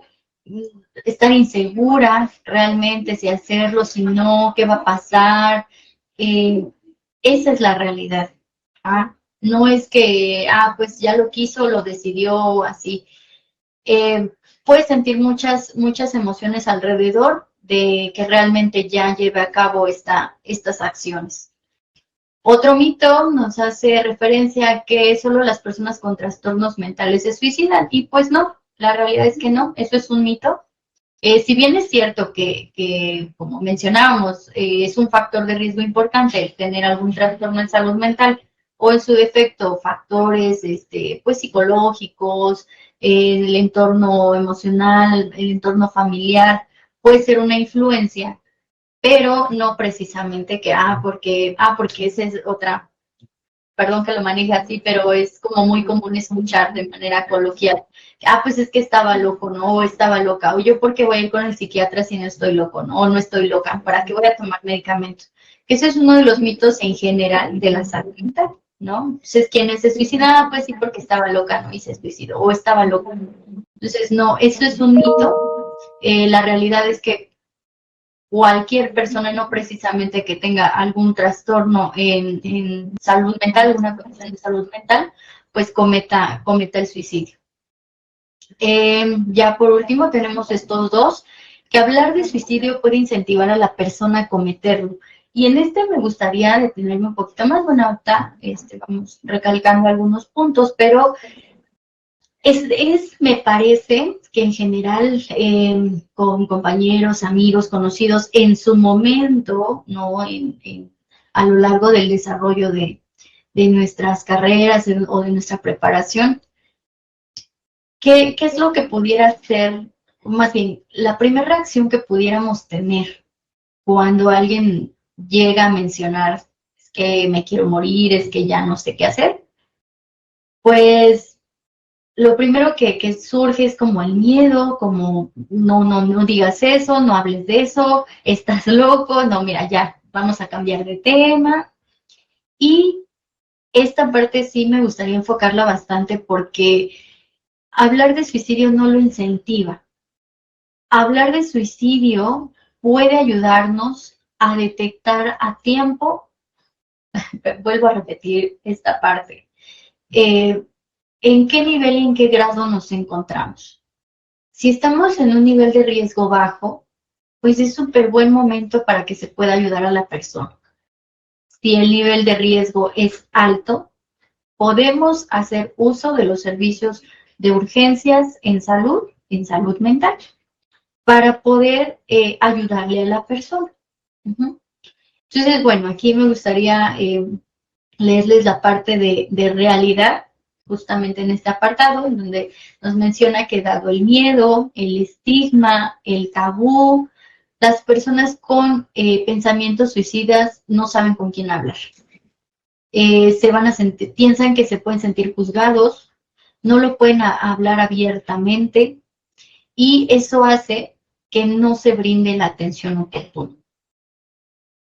estar insegura realmente si hacerlo, si no, qué va a pasar. Esa es la realidad. ¿Ah? No es que, pues ya lo quiso, lo decidió así. Puedes sentir muchas emociones alrededor de que realmente ya lleve a cabo estas acciones. Otro mito nos hace referencia a que solo las personas con trastornos mentales se suicidan, y pues no, la realidad es que no, eso es un mito. Si bien es cierto que como mencionábamos, es un factor de riesgo importante el tener algún trastorno en salud mental o en su defecto factores pues psicológicos, el entorno emocional, el entorno familiar, puede ser una influencia, pero no precisamente que, porque esa es otra, perdón que lo maneje así, pero es como muy común escuchar de manera coloquial. Pues es que estaba loco, ¿no? O estaba loca. O yo, ¿por qué voy a ir con el psiquiatra si no estoy loco, ¿no? O no estoy loca. ¿Para qué voy a tomar medicamentos? Ese es uno de los mitos en general de la salud mental, ¿no? Entonces, ¿quién se suicida? Pues sí, porque estaba loca, ¿no? Y se suicidó. O estaba loca. Entonces, no, eso es un mito. La realidad es que cualquier persona, no precisamente que tenga algún trastorno en salud mental, alguna condición de salud mental, pues cometa el suicidio. Ya por último tenemos estos dos, que hablar de suicidio puede incentivar a la persona a cometerlo. Y en me gustaría detenerme un poquito más. Bueno, ahorita vamos recalcando algunos puntos, pero me parece que en general con compañeros, amigos, conocidos, en su momento, ¿no? A lo largo del desarrollo de nuestras carreras o de nuestra preparación, ¿qué es lo que pudiera ser, más bien, la primera reacción que pudiéramos tener cuando alguien llega a mencionar es que me quiero morir, es que ya no sé qué hacer? Pues lo primero que surge es como el miedo, como no digas eso, no hables de eso, estás loco, no, mira, ya, vamos a cambiar de tema. Y esta parte sí me gustaría enfocarla bastante porque hablar de suicidio no lo incentiva. Hablar de suicidio puede ayudarnos a detectar a tiempo, vuelvo a repetir esta parte, en qué nivel y en qué grado nos encontramos. Si estamos en un nivel de riesgo bajo, pues es súper buen momento para que se pueda ayudar a la persona. Si el nivel de riesgo es alto, podemos hacer uso de los servicios de urgencias en salud mental, para poder ayudarle a la persona. Entonces, bueno, aquí me gustaría leerles la parte de realidad, justamente en este apartado, en donde nos menciona que dado el miedo, el estigma, el tabú, las personas con pensamientos suicidas no saben con quién hablar. Piensan que se pueden sentir juzgados, no lo pueden hablar abiertamente, y eso hace que no se brinde la atención oportuna.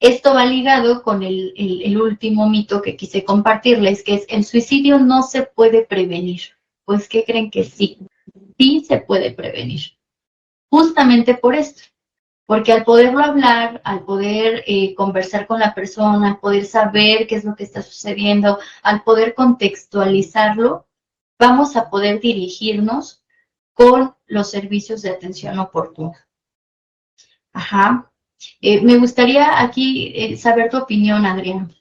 Esto va ligado con el último mito que quise compartirles, que es el suicidio no se puede prevenir. Pues, ¿qué creen? Que sí se puede prevenir. Justamente por esto, porque al poderlo hablar, al poder conversar con la persona, al poder saber qué es lo que está sucediendo, al poder contextualizarlo, vamos a poder dirigirnos con los servicios de atención oportuna. Me gustaría aquí saber tu opinión, Adrián.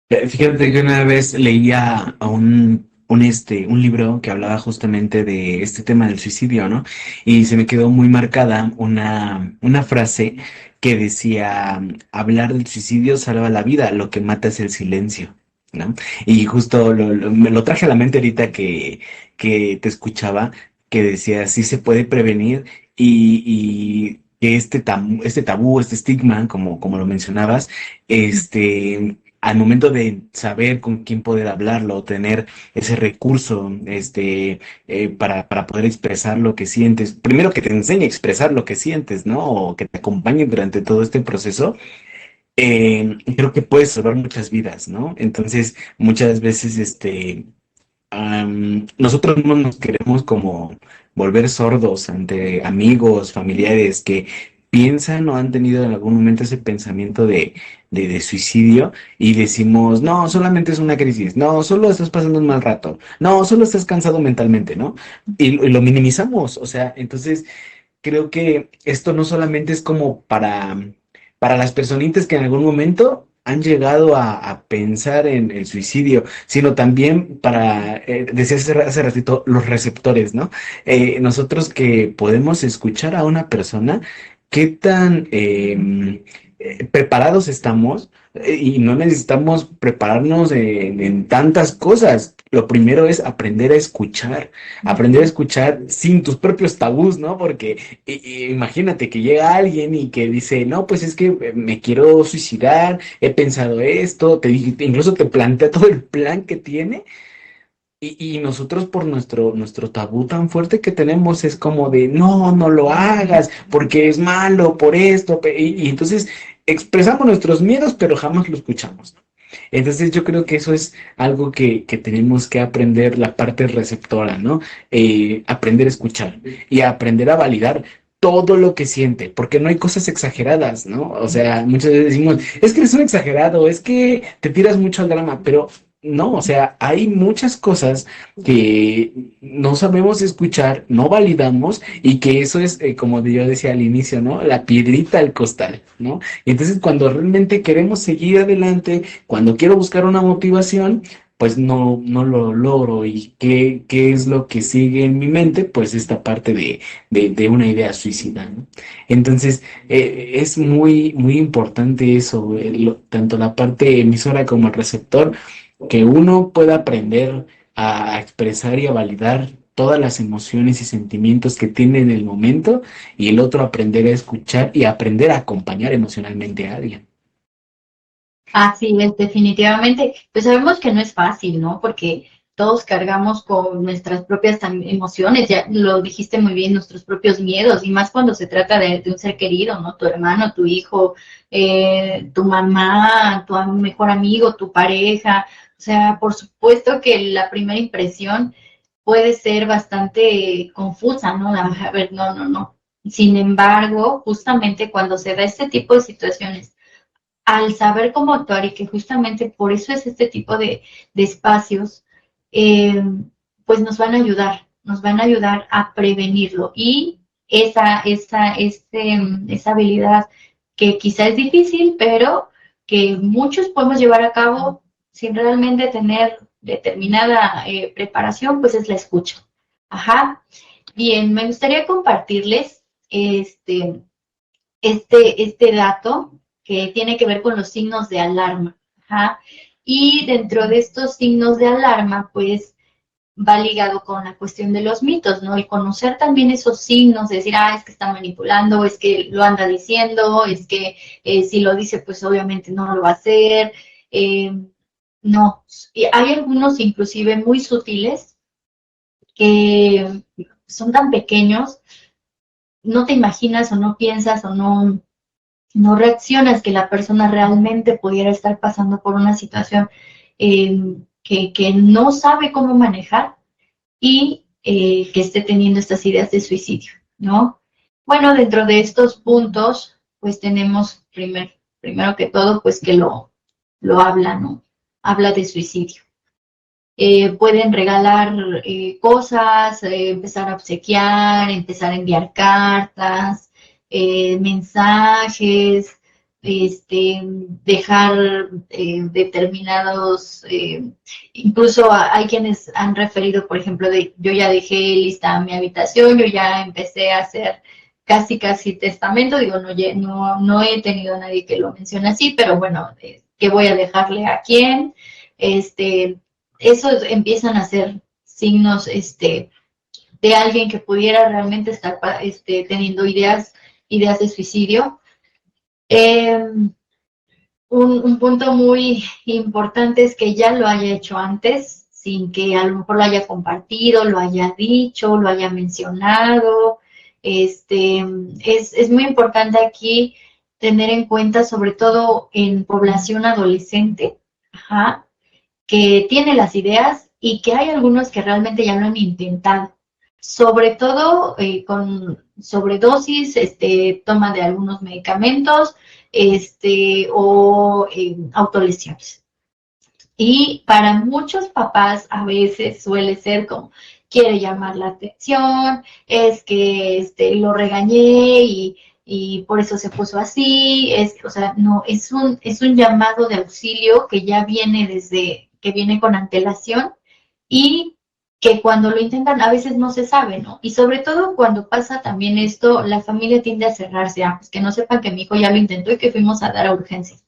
Fíjate que una vez leía a un libro que hablaba justamente de este tema del suicidio, ¿no? Y se me quedó muy marcada una frase que decía: hablar del suicidio salva la vida, lo que mata es el silencio, ¿no? Y justo me lo traje a la mente ahorita que te escuchaba, que decía: sí se puede prevenir, y que este tabú, este estigma, como lo mencionabas, al momento de saber con quién poder hablarlo, tener ese recurso, para poder expresar lo que sientes, primero que te enseñe a expresar lo que sientes, ¿no? O que te acompañe durante todo este proceso, creo que puede salvar muchas vidas, ¿no? Entonces, muchas veces, nosotros mismos nos queremos como volver sordos ante amigos, familiares que piensan o han tenido en algún momento ese pensamiento de suicidio y decimos, no, solamente es una crisis, no, solo estás pasando un mal rato, no, solo estás cansado mentalmente, ¿no? Y lo minimizamos, o sea, entonces creo que esto no solamente es como para las personitas que en algún momento han llegado a pensar en el suicidio, sino también para, decía hace ratito, los receptores, ¿no? Nosotros que podemos escuchar a una persona, ¿qué tan preparados estamos? Y no necesitamos prepararnos en tantas cosas. Lo primero es aprender a escuchar sin tus propios tabús, ¿no? Porque imagínate que llega alguien y que dice, no, pues es que me quiero suicidar, he pensado esto, incluso te plantea todo el plan que tiene y nosotros por nuestro tabú tan fuerte que tenemos es como de, no, no lo hagas, porque es malo, por esto, y entonces expresamos nuestros miedos, pero jamás lo escuchamos, ¿no? Entonces yo creo que eso es algo que tenemos que aprender la parte receptora, ¿no? Aprender a escuchar y aprender a validar todo lo que siente, porque no hay cosas exageradas, ¿no? O sea, muchas veces decimos, es que eres un exagerado, es que te tiras mucho al drama, pero no, o sea, hay muchas cosas que no sabemos escuchar, no validamos y que eso es, como yo decía al inicio, ¿no? La piedrita al costal, ¿no? Y entonces cuando realmente queremos seguir adelante, cuando quiero buscar una motivación, pues no lo logro. ¿Y qué es lo que sigue en mi mente? Pues esta parte de una idea suicida, ¿no? Entonces, es muy importante eso, tanto la parte emisora como el receptor, que uno pueda aprender a expresar y a validar todas las emociones y sentimientos que tiene en el momento, y el otro aprender a escuchar y aprender a acompañar emocionalmente a alguien. Así es, definitivamente. Pues sabemos que no es fácil, ¿no? Porque todos cargamos con nuestras propias emociones, ya lo dijiste muy bien, nuestros propios miedos, y más cuando se trata de un ser querido, ¿no? Tu hermano, tu hijo, tu mamá, tu mejor amigo, tu pareja. O sea, por supuesto que la primera impresión puede ser bastante confusa, ¿no? A ver, no, no, no. Sin embargo, justamente cuando se da este tipo de situaciones, al saber cómo actuar y que justamente por eso es este tipo de espacios, eh, pues nos van a ayudar a prevenirlo. Y esa habilidad que quizá es difícil, pero que muchos podemos llevar a cabo sin realmente tener determinada preparación, pues es la escucha. Ajá. Bien, me gustaría compartirles este dato que tiene que ver con los signos de alarma. Ajá. Y dentro de estos signos de alarma, pues va ligado con la cuestión de los mitos, ¿no? El conocer también esos signos, de decir, es que está manipulando, es que lo anda diciendo, es que si lo dice, pues obviamente no lo va a hacer. Eh, no, y hay algunos inclusive muy sutiles que son tan pequeños, no te imaginas o no piensas o no reaccionas que la persona realmente pudiera estar pasando por una situación que no sabe cómo manejar y que esté teniendo estas ideas de suicidio, ¿no? Bueno, dentro de estos puntos, pues tenemos primero que todo, pues que lo habla, ¿no? Habla de suicidio. Pueden regalar cosas, empezar a obsequiar, empezar a enviar cartas, mensajes, dejar determinados, incluso hay quienes han referido, por ejemplo, de yo ya dejé lista mi habitación, yo ya empecé a hacer casi testamento, digo, no he tenido a nadie que lo mencione así, pero bueno, ¿qué voy a dejarle a quién? Esos empiezan a ser signos de alguien que pudiera realmente estar teniendo ideas de suicidio. Eh, un punto muy importante es que ya lo haya hecho antes, sin que a lo mejor lo haya compartido, lo haya dicho, lo haya mencionado. Es muy importante aquí tener en cuenta, sobre todo en población adolescente, ajá, que tiene las ideas y que hay algunos que realmente ya lo han intentado, sobre todo con sobredosis, toma de algunos medicamentos, o autolesiones. Y para muchos papás a veces suele ser como, quiere llamar la atención, es que lo regañé y por eso se puso así, o sea, no, es un llamado de auxilio que ya viene que viene con antelación y que cuando lo intentan a veces no se sabe, ¿no? Y sobre todo cuando pasa también esto, la familia tiende a cerrarse, pues que no sepan que mi hijo ya lo intentó y que fuimos a dar a urgencias.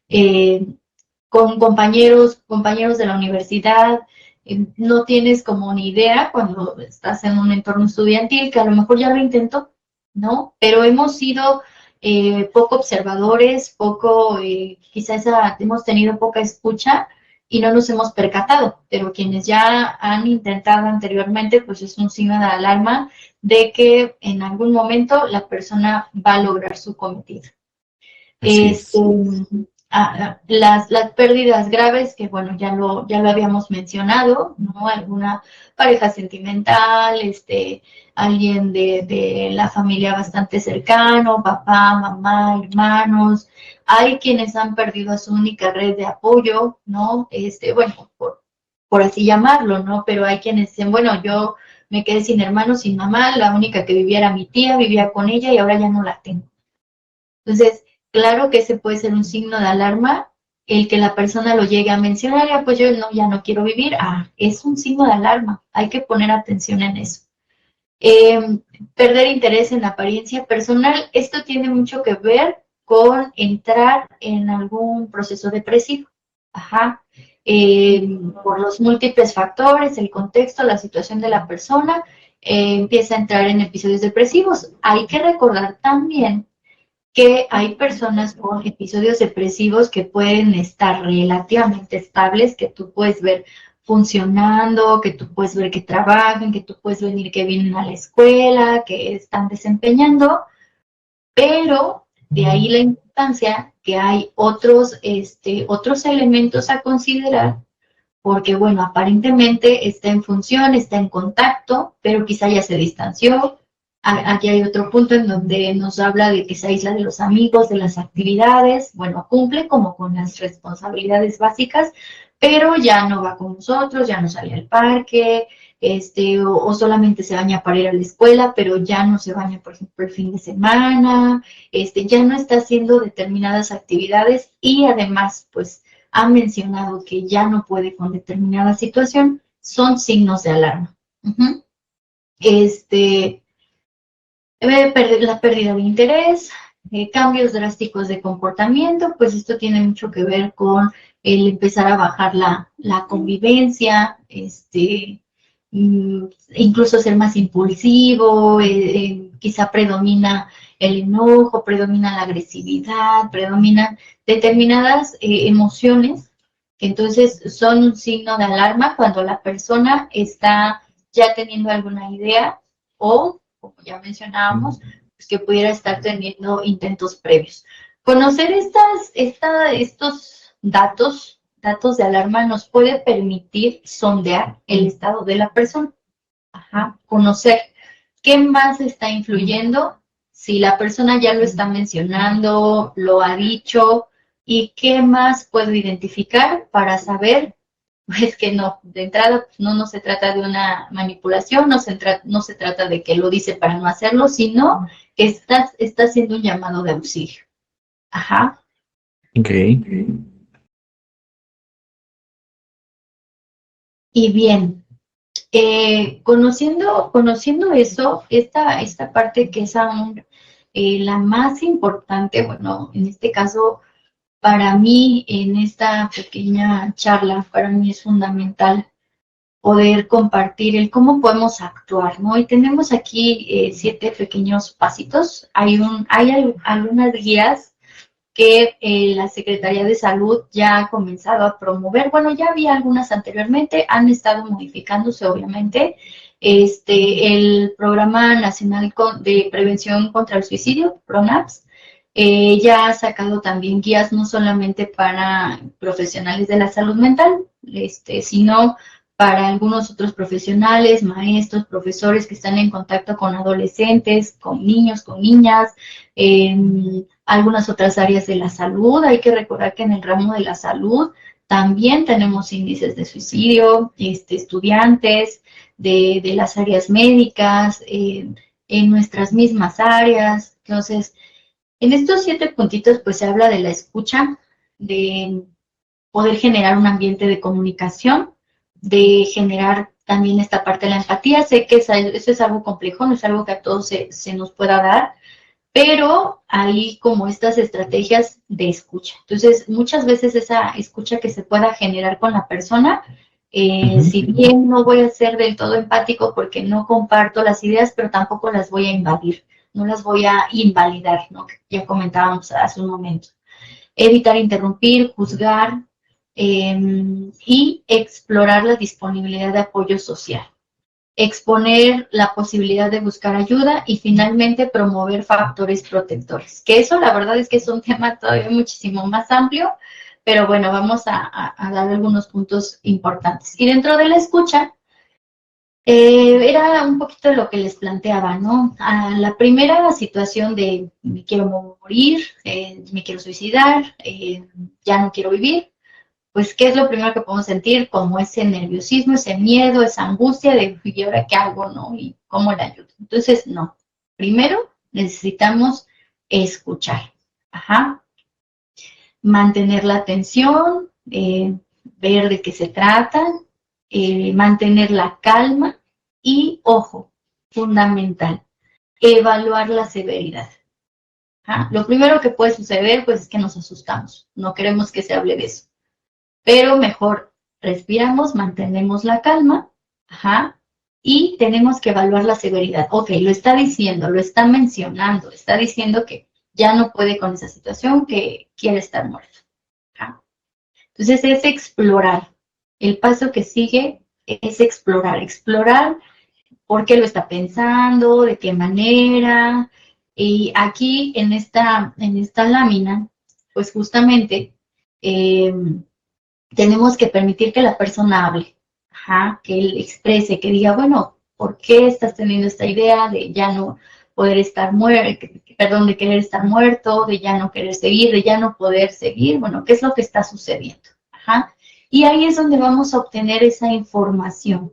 Eh, con compañeros de la universidad, no tienes como ni idea cuando estás en un entorno estudiantil que a lo mejor ya lo intentó, ¿no? Pero hemos sido poco observadores, quizás hemos tenido poca escucha y no nos hemos percatado, pero quienes ya han intentado anteriormente, pues es un signo de alarma de que en algún momento la persona va a lograr su cometido. Así Este, es. las pérdidas graves, que bueno, ya lo habíamos mencionado, ¿no? Alguna pareja sentimental, alguien de la familia bastante cercano, papá, mamá, hermanos. Hay quienes han perdido a su única red de apoyo, ¿no? Bueno, por así llamarlo, ¿no? Pero hay quienes dicen, bueno, yo me quedé sin hermanos, sin mamá, la única que vivía era mi tía, vivía con ella y ahora ya no la tengo. Entonces, claro que ese puede ser un signo de alarma, el que la persona lo llegue a mencionar, pues yo no, ya no quiero vivir, es un signo de alarma, hay que poner atención en eso. Perder interés en la apariencia personal, esto tiene mucho que ver con entrar en algún proceso depresivo. Ajá. Por los múltiples factores, el contexto, la situación de la persona, empieza a entrar en episodios depresivos. Hay que recordar también que hay personas con episodios depresivos que pueden estar relativamente estables, que tú puedes ver funcionando, que tú puedes ver que trabajan, que tú puedes venir que vienen a la escuela, que están desempeñando, pero de ahí la importancia que hay otros elementos a considerar, porque bueno, aparentemente está en función, está en contacto, pero quizá ya se distanció. Aquí hay otro punto en donde nos habla de que se aísla de los amigos, de las actividades, bueno, cumple como con las responsabilidades básicas, pero ya no va con nosotros, ya no sale al parque, o solamente se baña para ir a la escuela, pero ya no se baña, por ejemplo, el fin de semana, ya no está haciendo determinadas actividades y además, pues, ha mencionado que ya no puede con determinada situación, son signos de alarma. Uh-huh. La pérdida de interés, cambios drásticos de comportamiento, pues esto tiene mucho que ver con el empezar a bajar la convivencia, incluso ser más impulsivo, quizá predomina el enojo, predomina la agresividad, predominan determinadas emociones que entonces son un signo de alarma cuando la persona está ya teniendo alguna idea o, como ya mencionábamos, pues que pudiera estar teniendo intentos previos. Conocer estos datos de alarma nos puede permitir sondear el estado de la persona. Ajá, conocer qué más está influyendo, si la persona ya lo está mencionando, lo ha dicho, y qué más puedo identificar para saber, pues que no, de entrada pues, no se trata de una manipulación, no se trata de que lo dice para no hacerlo, sino que está haciendo un llamado de auxilio. Ajá. Ok. Y bien, conociendo eso, esta parte que es aún la más importante, bueno, en este caso, para mí, en esta pequeña charla, para mí es fundamental poder compartir el cómo podemos actuar, ¿no? Y tenemos aquí 7 pequeños pasitos. Hay algunas guías que la Secretaría de Salud ya ha comenzado a promover. Bueno, ya había algunas anteriormente, han estado modificándose, obviamente. El Programa Nacional de Prevención contra el Suicidio, PRONAPS, Ya ha sacado también guías no solamente para profesionales de la salud mental, sino para algunos otros profesionales, maestros, profesores que están en contacto con adolescentes, con niños, con niñas, en algunas otras áreas de la salud. Hay que recordar que en el ramo de la salud también tenemos índices de suicidio, estudiantes de las áreas médicas, en nuestras mismas áreas. Entonces, en estos 7 puntitos, pues se habla de la escucha, de poder generar un ambiente de comunicación, de generar también esta parte de la empatía. Sé que eso es algo complejo, no es algo que a todos se nos pueda dar, pero hay como estas estrategias de escucha. Entonces, muchas veces esa escucha que se pueda generar con la persona, si bien no voy a ser del todo empático porque no comparto las ideas, pero tampoco las voy a invadir, no las voy a invalidar, ¿no? Ya comentábamos hace un momento. Evitar interrumpir, juzgar y explorar la disponibilidad de apoyo social. Exponer la posibilidad de buscar ayuda y finalmente promover factores protectores. Que eso la verdad es que es un tema todavía muchísimo más amplio, pero bueno, vamos a dar algunos puntos importantes. Y dentro de la escucha, era un poquito lo que les planteaba, ¿no? A la primera situación de me quiero morir, me quiero suicidar, ya no quiero vivir, pues, ¿qué es lo primero que podemos sentir? Como ese nerviosismo, ese miedo, esa angustia de, ¿y ahora qué hago, no? ¿Y cómo le ayudo? Entonces, no. Primero, necesitamos escuchar. Ajá. Mantener la atención, ver de qué se trata, mantener la calma y, ojo, fundamental, evaluar la severidad. Ajá. Lo primero que puede suceder, pues, es que nos asustamos. No queremos que se hable de eso. Pero mejor respiramos, mantenemos la calma, ajá, y tenemos que evaluar la severidad. Ok, lo está diciendo, lo está mencionando, está diciendo que ya no puede con esa situación, que quiere estar muerto. Ajá. Entonces es explorar. El paso que sigue es explorar por qué lo está pensando, de qué manera. Y aquí en esta lámina, pues justamente tenemos que permitir que la persona hable, ajá, que él exprese, que diga, bueno, ¿por qué estás teniendo esta idea de ya no poder estar muerto, perdón, de querer estar muerto, de ya no querer seguir, de ya no poder seguir? Bueno, ¿qué es lo que está sucediendo? Ajá. Y ahí es donde vamos a obtener esa información.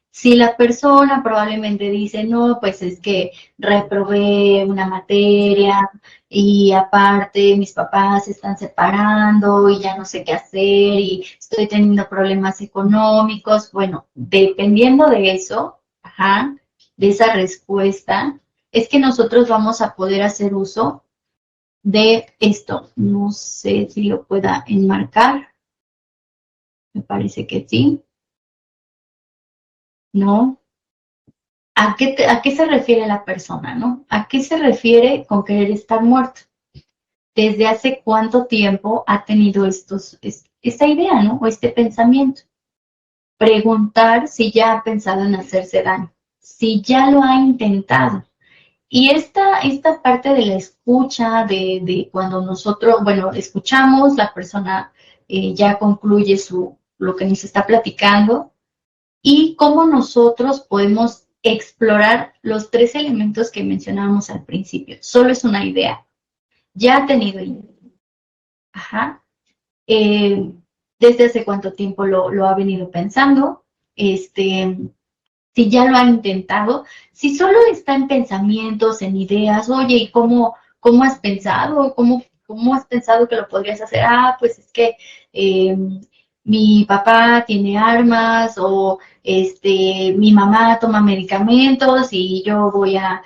Si la persona probablemente dice, no, pues es que reprobé una materia y aparte mis papás se están separando y ya no sé qué hacer y estoy teniendo problemas económicos. Bueno, dependiendo de eso, ajá, de esa respuesta, es que nosotros vamos a poder hacer uso de esto. No sé si lo pueda enmarcar. Me parece que sí. ¿No? ¿A qué se refiere la persona, no? ¿A qué se refiere con querer estar muerto? ¿Desde hace cuánto tiempo ha tenido esta idea, no? O este pensamiento. Preguntar si ya ha pensado en hacerse daño, si ya lo ha intentado. Y esta parte de la escucha, de cuando nosotros, bueno, escuchamos, la persona ya concluye lo que nos está platicando, y cómo nosotros podemos explorar los 3 elementos que mencionábamos al principio. Solo es una idea. Ya ha tenido idea. Ajá. ¿Desde hace cuánto tiempo lo ha venido pensando? Si ya lo ha intentado, si solo está en pensamientos, en ideas, oye, ¿y cómo has pensado? ¿Cómo has pensado que lo podrías hacer? Ah, pues es que mi papá tiene armas o mi mamá toma medicamentos y yo voy a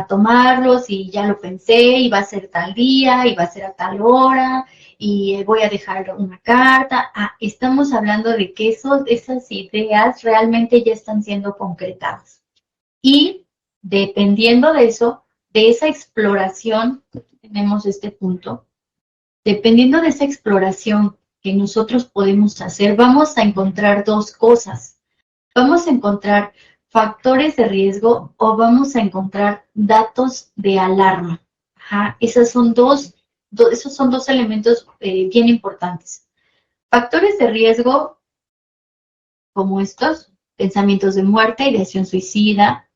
tomarlos y ya lo pensé y va a ser tal día y va a ser a tal hora y voy a dejar una carta. Ah, estamos hablando de que esas ideas realmente ya están siendo concretadas. Y dependiendo de eso, de esa exploración, tenemos este punto, dependiendo de esa exploración que nosotros podemos hacer, vamos a encontrar 2 cosas. Vamos a encontrar factores de riesgo o vamos a encontrar datos de alarma. Ajá, esos son dos elementos bien importantes. Factores de riesgo como estos, pensamientos de muerte, ideación suicida,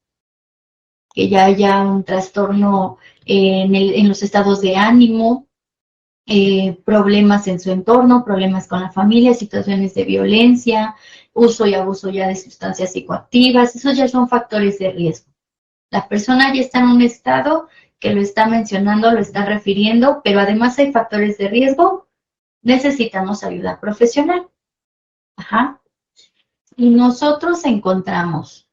que ya haya un trastorno en los estados de ánimo, problemas en su entorno, problemas con la familia, situaciones de violencia, uso y abuso ya de sustancias psicoactivas, esos ya son factores de riesgo. La persona ya está en un estado que lo está mencionando, lo está refiriendo, pero además hay factores de riesgo, necesitamos ayuda profesional. Ajá. Y nosotros encontramos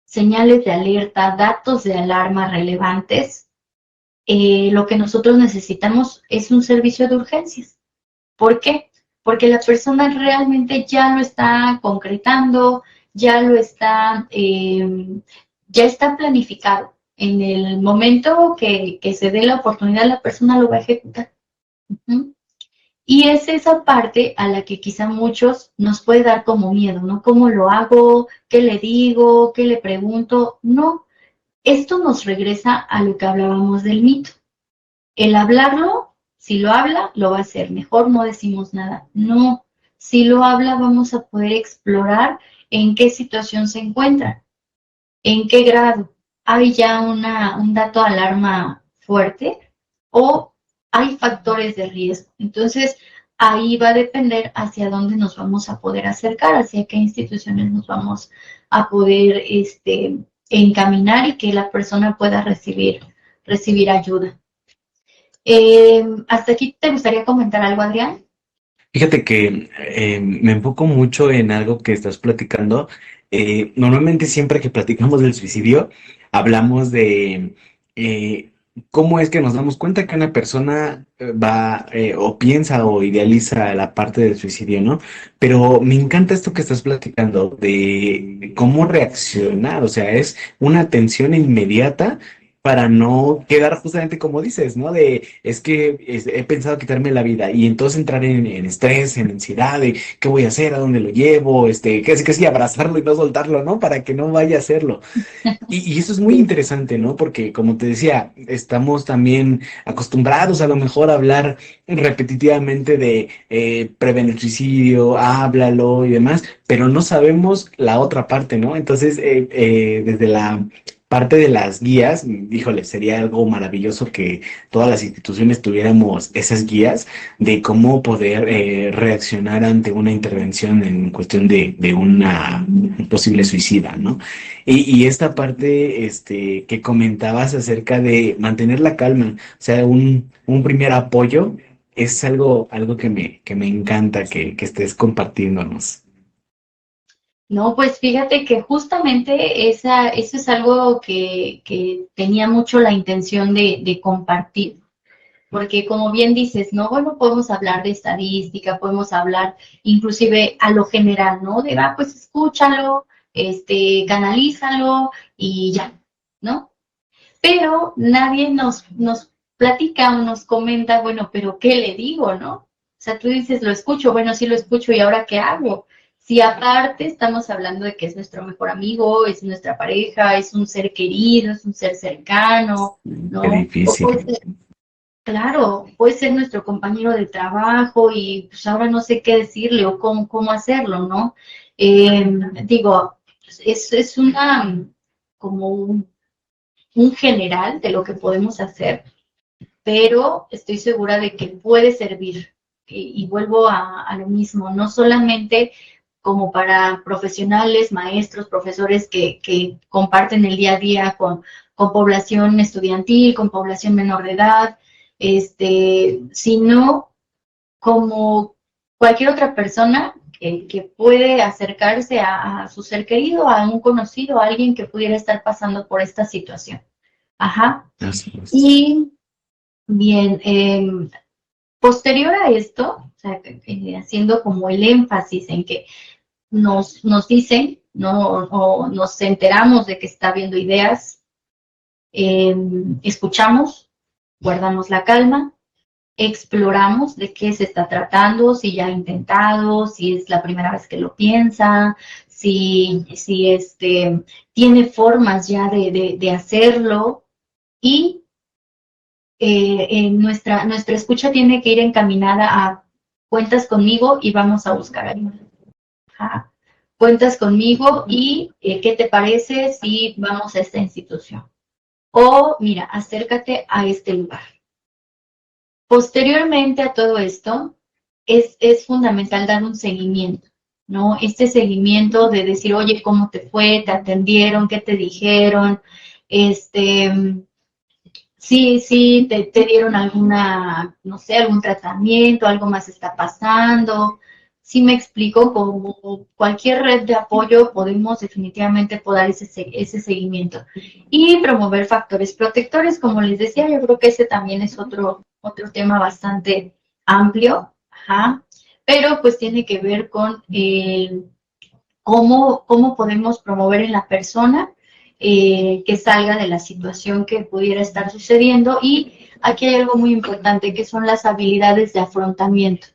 señales de alerta, datos de alarma relevantes. Lo que nosotros necesitamos es un servicio de urgencias. ¿Por qué? Porque la persona realmente ya lo está concretando, ya está planificado. En el momento que se dé la oportunidad, la persona lo va a ejecutar. Uh-huh. Y es esa parte a la que quizá muchos nos puede dar como miedo, ¿no? ¿Cómo lo hago? ¿Qué le digo? ¿Qué le pregunto? No, esto nos regresa a lo que hablábamos del mito. El hablarlo, si lo habla, lo va a hacer. Mejor no decimos nada. No, si lo habla, vamos a poder explorar en qué situación se encuentra, en qué grado. ¿Hay ya un dato de alarma fuerte o hay factores de riesgo? Entonces, ahí va a depender hacia dónde nos vamos a poder acercar, hacia qué instituciones nos vamos a poder encaminar y que la persona pueda recibir ayuda. ¿Hasta aquí te gustaría comentar algo, Adrián? Fíjate que me enfoco mucho en algo que estás platicando. Normalmente siempre que platicamos del suicidio, hablamos de eh, cómo es que nos damos cuenta que una persona va o piensa o idealiza la parte del suicidio, ¿no? Pero me encanta esto que estás platicando de cómo reaccionar, o sea, es una atención inmediata para no quedar justamente como dices, ¿no? Es que he pensado quitarme la vida y entonces entrar en estrés, en ansiedad de qué voy a hacer, a dónde lo llevo, que sí, abrazarlo y no soltarlo, ¿no? Para que no vaya a hacerlo. Y eso es muy interesante, ¿no? Porque como te decía, estamos también acostumbrados a lo mejor a hablar repetitivamente de prevenir el suicidio, háblalo y demás, pero no sabemos la otra parte, ¿no? Entonces, desde la parte de las guías, híjole, sería algo maravilloso que todas las instituciones tuviéramos esas guías de cómo poder reaccionar ante una intervención en cuestión de una posible suicida, ¿no? Y esta parte que comentabas acerca de mantener la calma, o sea, un primer apoyo, es algo que me encanta que estés compartiéndonos. No, pues fíjate que justamente eso es algo que tenía mucho la intención de compartir, porque como bien dices, ¿no? Bueno, podemos hablar de estadística, podemos hablar inclusive a lo general, ¿no? De, pues escúchalo, canalízalo y ya, ¿no? Pero nadie nos platica o nos comenta, bueno, pero ¿qué le digo, no? O sea, tú dices, lo escucho, bueno, sí lo escucho, ¿y ahora qué hago? Si aparte estamos hablando de que es nuestro mejor amigo, es nuestra pareja, es un ser querido, es un ser cercano, Qué ¿no? O difícil. puede ser, claro, puede ser nuestro compañero de trabajo y pues ahora no sé qué decirle o cómo hacerlo, ¿no? Digo, es como un general de lo que podemos hacer, pero estoy segura de que puede servir. Y vuelvo a lo mismo, no solamente como para profesionales, maestros, profesores que comparten el día a día con población estudiantil, con población menor de edad, sino como cualquier otra persona que puede acercarse a su ser querido, a un conocido, a alguien que pudiera estar pasando por esta situación. Ajá. Así es. Y bien, posterior a esto, o sea, haciendo como el énfasis en que nos dicen, ¿no? O nos enteramos de que está habiendo ideas, escuchamos, guardamos la calma, exploramos de qué se está tratando, si ya ha intentado, si es la primera vez que lo piensa, si tiene formas ya de hacerlo, y nuestra escucha tiene que ir encaminada a cuentas conmigo y vamos a buscar ayuda. Ajá. Cuentas conmigo y ¿qué te parece si vamos a esta institución? O mira, acércate a este lugar. Posteriormente a todo esto, es fundamental dar un seguimiento, ¿no? Este seguimiento de decir, oye, ¿cómo te fue? ¿Te atendieron? ¿Qué te dijeron? Sí, te dieron alguna, no sé, algún tratamiento, algo más está pasando. Sí me explico, como cualquier red de apoyo podemos definitivamente dar ese seguimiento. Y promover factores protectores, como les decía, yo creo que ese también es otro tema bastante amplio, ajá, pero pues tiene que ver con cómo podemos promover en la persona que salga de la situación que pudiera estar sucediendo. Y aquí hay algo muy importante, que son las habilidades de afrontamiento.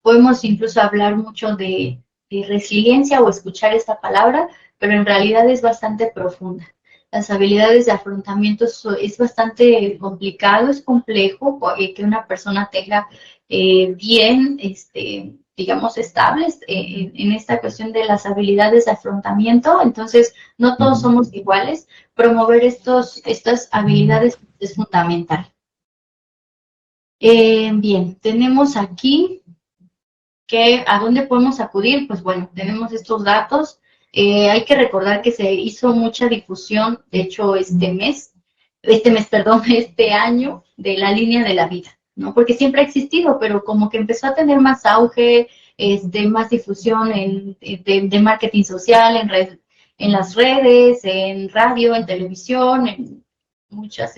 Podemos incluso hablar mucho de resiliencia o escuchar esta palabra, pero en realidad es bastante profunda. Las habilidades de afrontamiento es bastante complicado, es complejo que una persona tenga bien, digamos, estables en esta cuestión de las habilidades de afrontamiento. Entonces, no todos somos iguales. Promover estas habilidades es fundamental. Bien, tenemos aquí que ¿a dónde podemos acudir? Pues bueno, tenemos estos datos. Hay que recordar que se hizo mucha difusión, de hecho, este año, de la línea de la vida, ¿no? Porque siempre ha existido, pero como que empezó a tener más auge, más difusión de marketing social, en las redes, en radio, en televisión, en muchos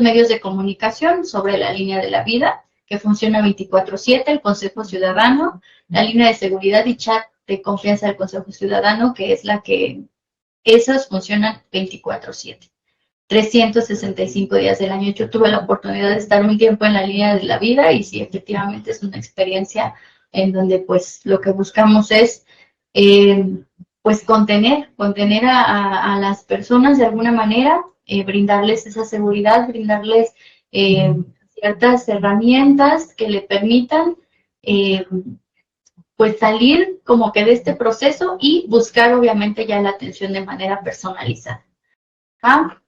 medios de comunicación sobre la línea de la vida, que funciona 24/7, el Consejo Ciudadano, la línea de seguridad y chat de confianza del Consejo Ciudadano, que es esos funcionan 24/7. 365 días del año. Yo tuve la oportunidad de estar un tiempo en la línea de la vida y sí, efectivamente es una experiencia en donde pues lo que buscamos es pues contener a las personas de alguna manera, brindarles esa seguridad, brindarles ciertas herramientas que le permitan pues salir como que de este proceso y buscar obviamente ya la atención de manera personalizada. ¿Ah?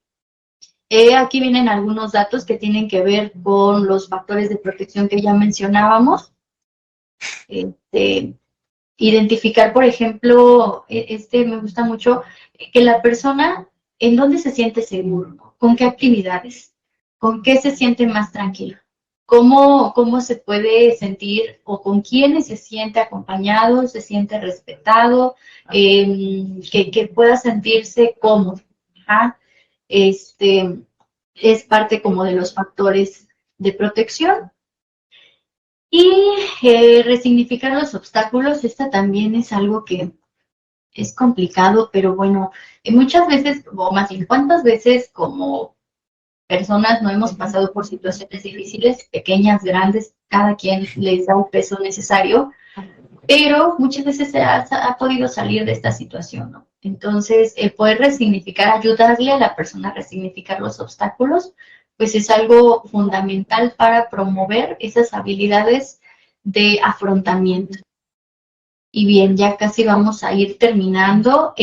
Aquí vienen algunos datos que tienen que ver con los factores de protección que ya mencionábamos. Identificar, por ejemplo, me gusta mucho, que la persona, ¿en dónde se siente seguro? ¿Con qué actividades? ¿Con qué se siente más tranquilo? ¿Cómo se puede sentir o con quiénes se siente acompañado, se siente respetado, que pueda sentirse cómodo? ¿Ah? Es parte como de los factores de protección. Y resignificar los obstáculos, esta también es algo que es complicado, pero bueno, muchas veces, o más bien, ¿cuántas veces como personas no hemos pasado por situaciones difíciles, pequeñas, grandes, cada quien les da el peso necesario, pero muchas veces se ha podido salir de esta situación, ¿no? Entonces, el poder resignificar, ayudarle a la persona a resignificar los obstáculos, pues es algo fundamental para promover esas habilidades de afrontamiento. Y bien, ya casi vamos a ir terminando.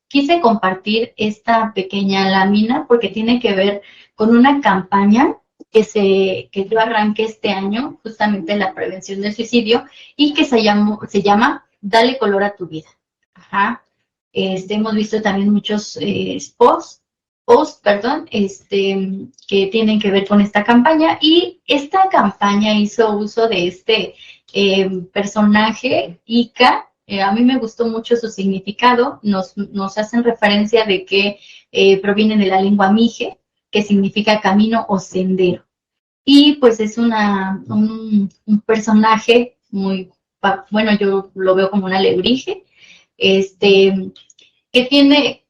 Quise compartir esta pequeña lámina porque tiene que ver con una campaña que yo arranqué este año, justamente la prevención del suicidio, y que se llama Dale color a tu vida. Ajá. Hemos visto también muchos posts, que tienen que ver con esta campaña, y esta campaña hizo uso de este personaje, Ica. A mí me gustó mucho su significado. Nos hacen referencia de que proviene de la lengua mije, que significa camino o sendero. Y pues es un personaje muy, bueno, yo lo veo como un alebrije, que tiene,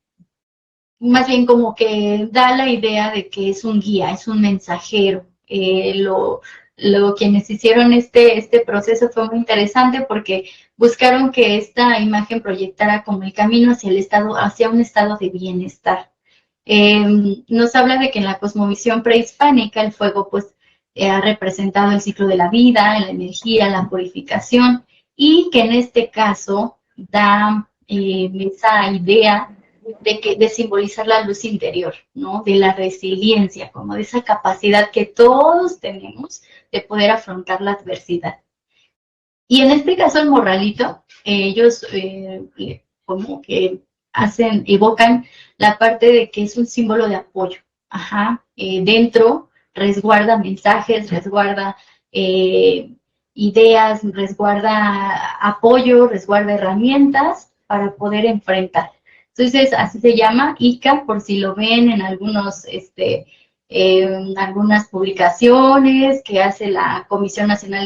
más bien como que da la idea de que es un guía, es un mensajero. Quienes hicieron este proceso fue muy interesante porque buscaron que esta imagen proyectara como el camino hacia un estado de bienestar. Nos habla de que en la cosmovisión prehispánica el fuego pues ha representado el ciclo de la vida, la energía, la purificación, y que en este caso da esa idea de simbolizar la luz interior, ¿no? De la resiliencia, como de esa capacidad que todos tenemos de poder afrontar la adversidad. Y en este caso el morralito, ellos como que evocan la parte de que es un símbolo de apoyo. Ajá. Dentro resguarda mensajes, resguarda ideas, resguarda apoyo, resguarda herramientas para poder enfrentar. Entonces, así se llama ICA, por si lo ven en algunas publicaciones que hace la Comisión Nacional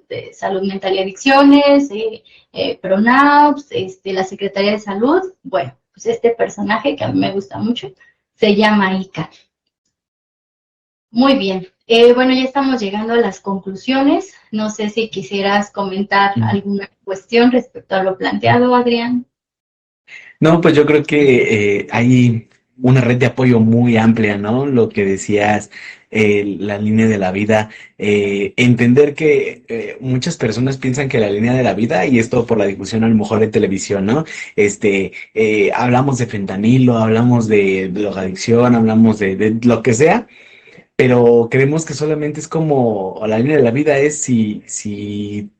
de Salud Mental y Adicciones, PRONAPS, la Secretaría de Salud. Bueno, pues este personaje que a mí me gusta mucho se llama ICA. Muy bien. Bueno, ya estamos llegando a las conclusiones. No sé si quisieras comentar alguna cuestión respecto a lo planteado, Adrián. No, pues yo creo que hay una red de apoyo muy amplia, ¿no? Lo que decías, la línea de la vida, entender que muchas personas piensan que la línea de la vida, y esto por la difusión a lo mejor de televisión, ¿no? Hablamos de fentanilo, hablamos de drogadicción, hablamos de lo que sea, pero creemos que solamente es como la línea de la vida es si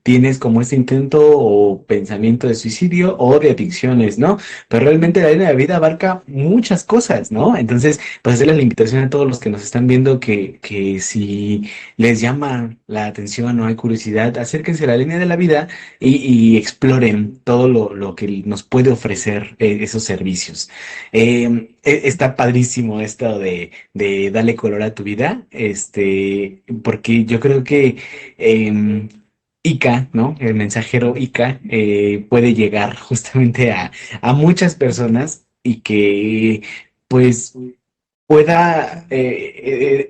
tienes como ese intento o pensamiento de suicidio o de adicciones, ¿no? Pero realmente la línea de la vida abarca muchas cosas, ¿no? Entonces, pues hacerles la invitación a todos los que nos están viendo que si les llama la atención o hay curiosidad, acérquense a la línea de la vida y exploren todo lo que nos puede ofrecer esos servicios. Está padrísimo esto de darle color a tu vida, porque yo creo que Ica, ¿no? El mensajero Ica puede llegar justamente a muchas personas y que pues pueda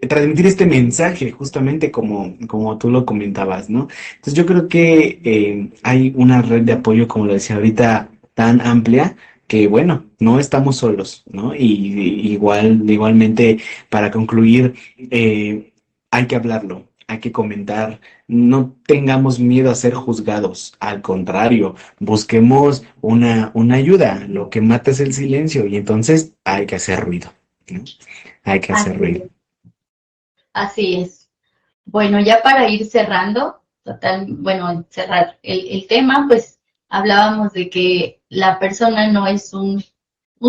transmitir este mensaje justamente como tú lo comentabas, ¿no? Entonces yo creo que hay una red de apoyo, como lo decía ahorita, tan amplia que bueno, no estamos solos, ¿no? Igualmente, para concluir, hay que hablarlo, hay que comentar, no tengamos miedo a ser juzgados, al contrario, busquemos una ayuda, lo que mata es el silencio y entonces hay que hacer ruido, ¿no? Hay que hacer ruido. Así es. Bueno, ya para ir cerrando, cerrar el tema, pues hablábamos de que la persona no es un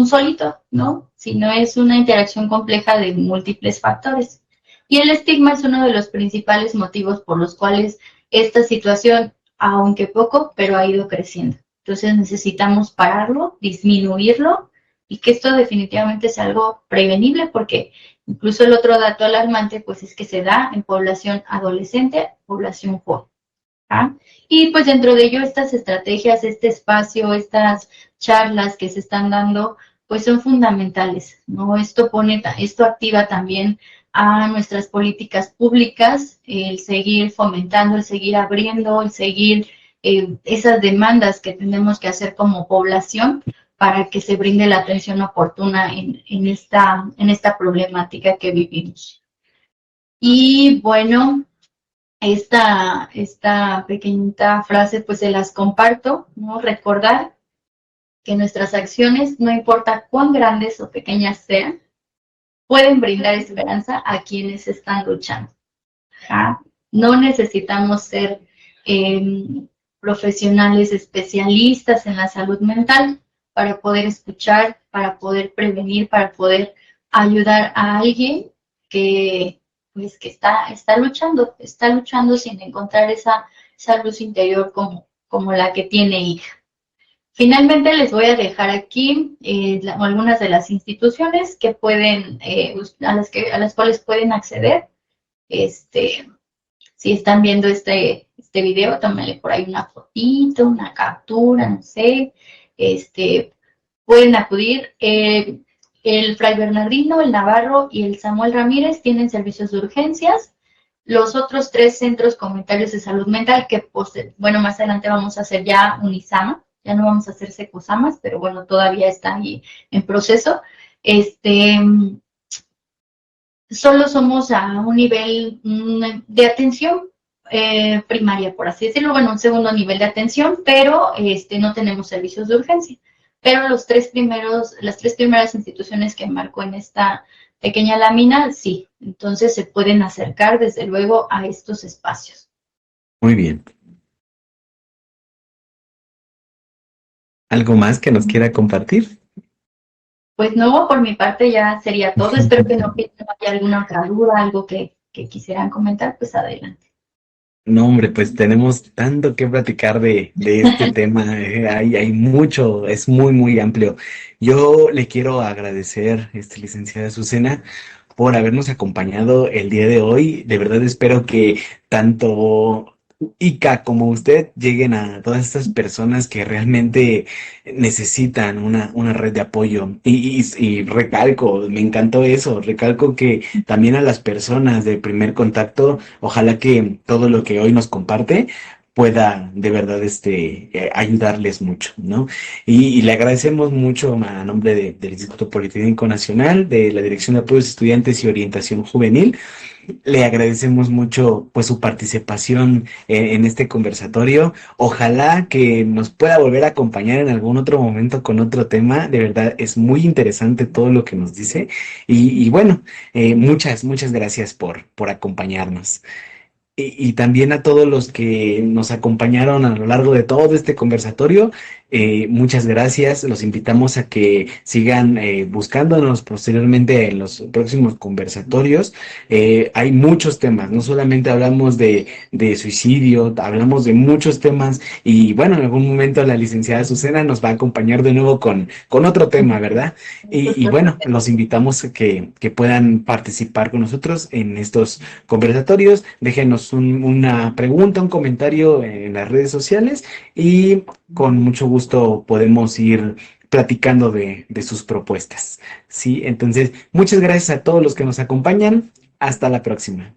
solito, ¿no? Sino es una interacción compleja de múltiples factores. Y el estigma es uno de los principales motivos por los cuales esta situación, aunque poco, pero ha ido creciendo. Entonces necesitamos pararlo, disminuirlo, y que esto definitivamente sea algo prevenible, porque incluso el otro dato alarmante, pues es que se da en población adolescente, población joven. ¿Ah? Y pues dentro de ello estas estrategias, este espacio, estas charlas que se están dando, pues son fundamentales, ¿no? Esto activa también a nuestras políticas públicas, el seguir fomentando, el seguir abriendo, el seguir esas demandas que tenemos que hacer como población para que se brinde la atención oportuna en esta problemática que vivimos. Y bueno, esta pequeñita frase pues se las comparto, ¿no? Recordar que nuestras acciones, no importa cuán grandes o pequeñas sean, pueden brindar esperanza a quienes están luchando. ¿Ah? No necesitamos ser profesionales especialistas en la salud mental para poder escuchar, para poder prevenir, para poder ayudar a alguien que está luchando sin encontrar esa luz interior como la que tiene hija. Finalmente les voy a dejar aquí algunas de las instituciones que pueden, a las cuales pueden acceder. Si están viendo este video, tómenle por ahí una fotito, una captura, no sé. Pueden acudir. El Fray Bernardino, el Navarro y el Samuel Ramírez tienen servicios de urgencias. Los otros 3 centros comunitarios de salud mental, que más adelante vamos a hacer ya un ISAMA, ya no vamos a hacer secusamas, pero bueno, todavía está ahí en proceso. Este, solo somos a un nivel de atención primaria, por así decirlo, bueno, un segundo nivel de atención, pero no tenemos servicios de urgencia. Pero las tres primeras instituciones que marco en esta pequeña lámina, sí. Entonces se pueden acercar, desde luego, a estos espacios. Muy bien. ¿Algo más que nos quiera compartir? Pues no, por mi parte ya sería todo. Espero que no haya alguna otra duda, algo que quisieran comentar, pues adelante. No, hombre, pues tenemos tanto que platicar de este tema. Hay mucho, es muy, muy amplio. Yo le quiero agradecer, licenciada Azucena, por habernos acompañado el día de hoy. De verdad espero que tanto Ica como usted lleguen a todas estas personas que realmente necesitan una red de apoyo. Y recalco, me encantó eso, recalco que también a las personas de primer contacto, ojalá que todo lo que hoy nos comparte pueda de verdad ayudarles mucho, ¿no? Y le agradecemos mucho a nombre del Instituto Politécnico Nacional, de la Dirección de Apoyos a Estudiantes y Orientación Juvenil. Le agradecemos mucho pues su participación en este conversatorio. Ojalá que nos pueda volver a acompañar en algún otro momento con otro tema. De verdad es muy interesante todo lo que nos dice. Y bueno, muchas gracias por acompañarnos. Y también a todos los que nos acompañaron a lo largo de todo este conversatorio, muchas gracias. Los invitamos a que sigan buscándonos posteriormente en los próximos conversatorios. Hay muchos temas, no solamente hablamos de suicidio, hablamos de muchos temas y bueno, en algún momento la licenciada Azucena nos va a acompañar de nuevo con otro tema, ¿verdad? Y bueno, los invitamos a que puedan participar con nosotros en estos conversatorios. Déjenos una pregunta, un comentario en las redes sociales y con mucho gusto podemos ir platicando de sus propuestas. Sí, entonces, muchas gracias a todos los que nos acompañan. Hasta la próxima.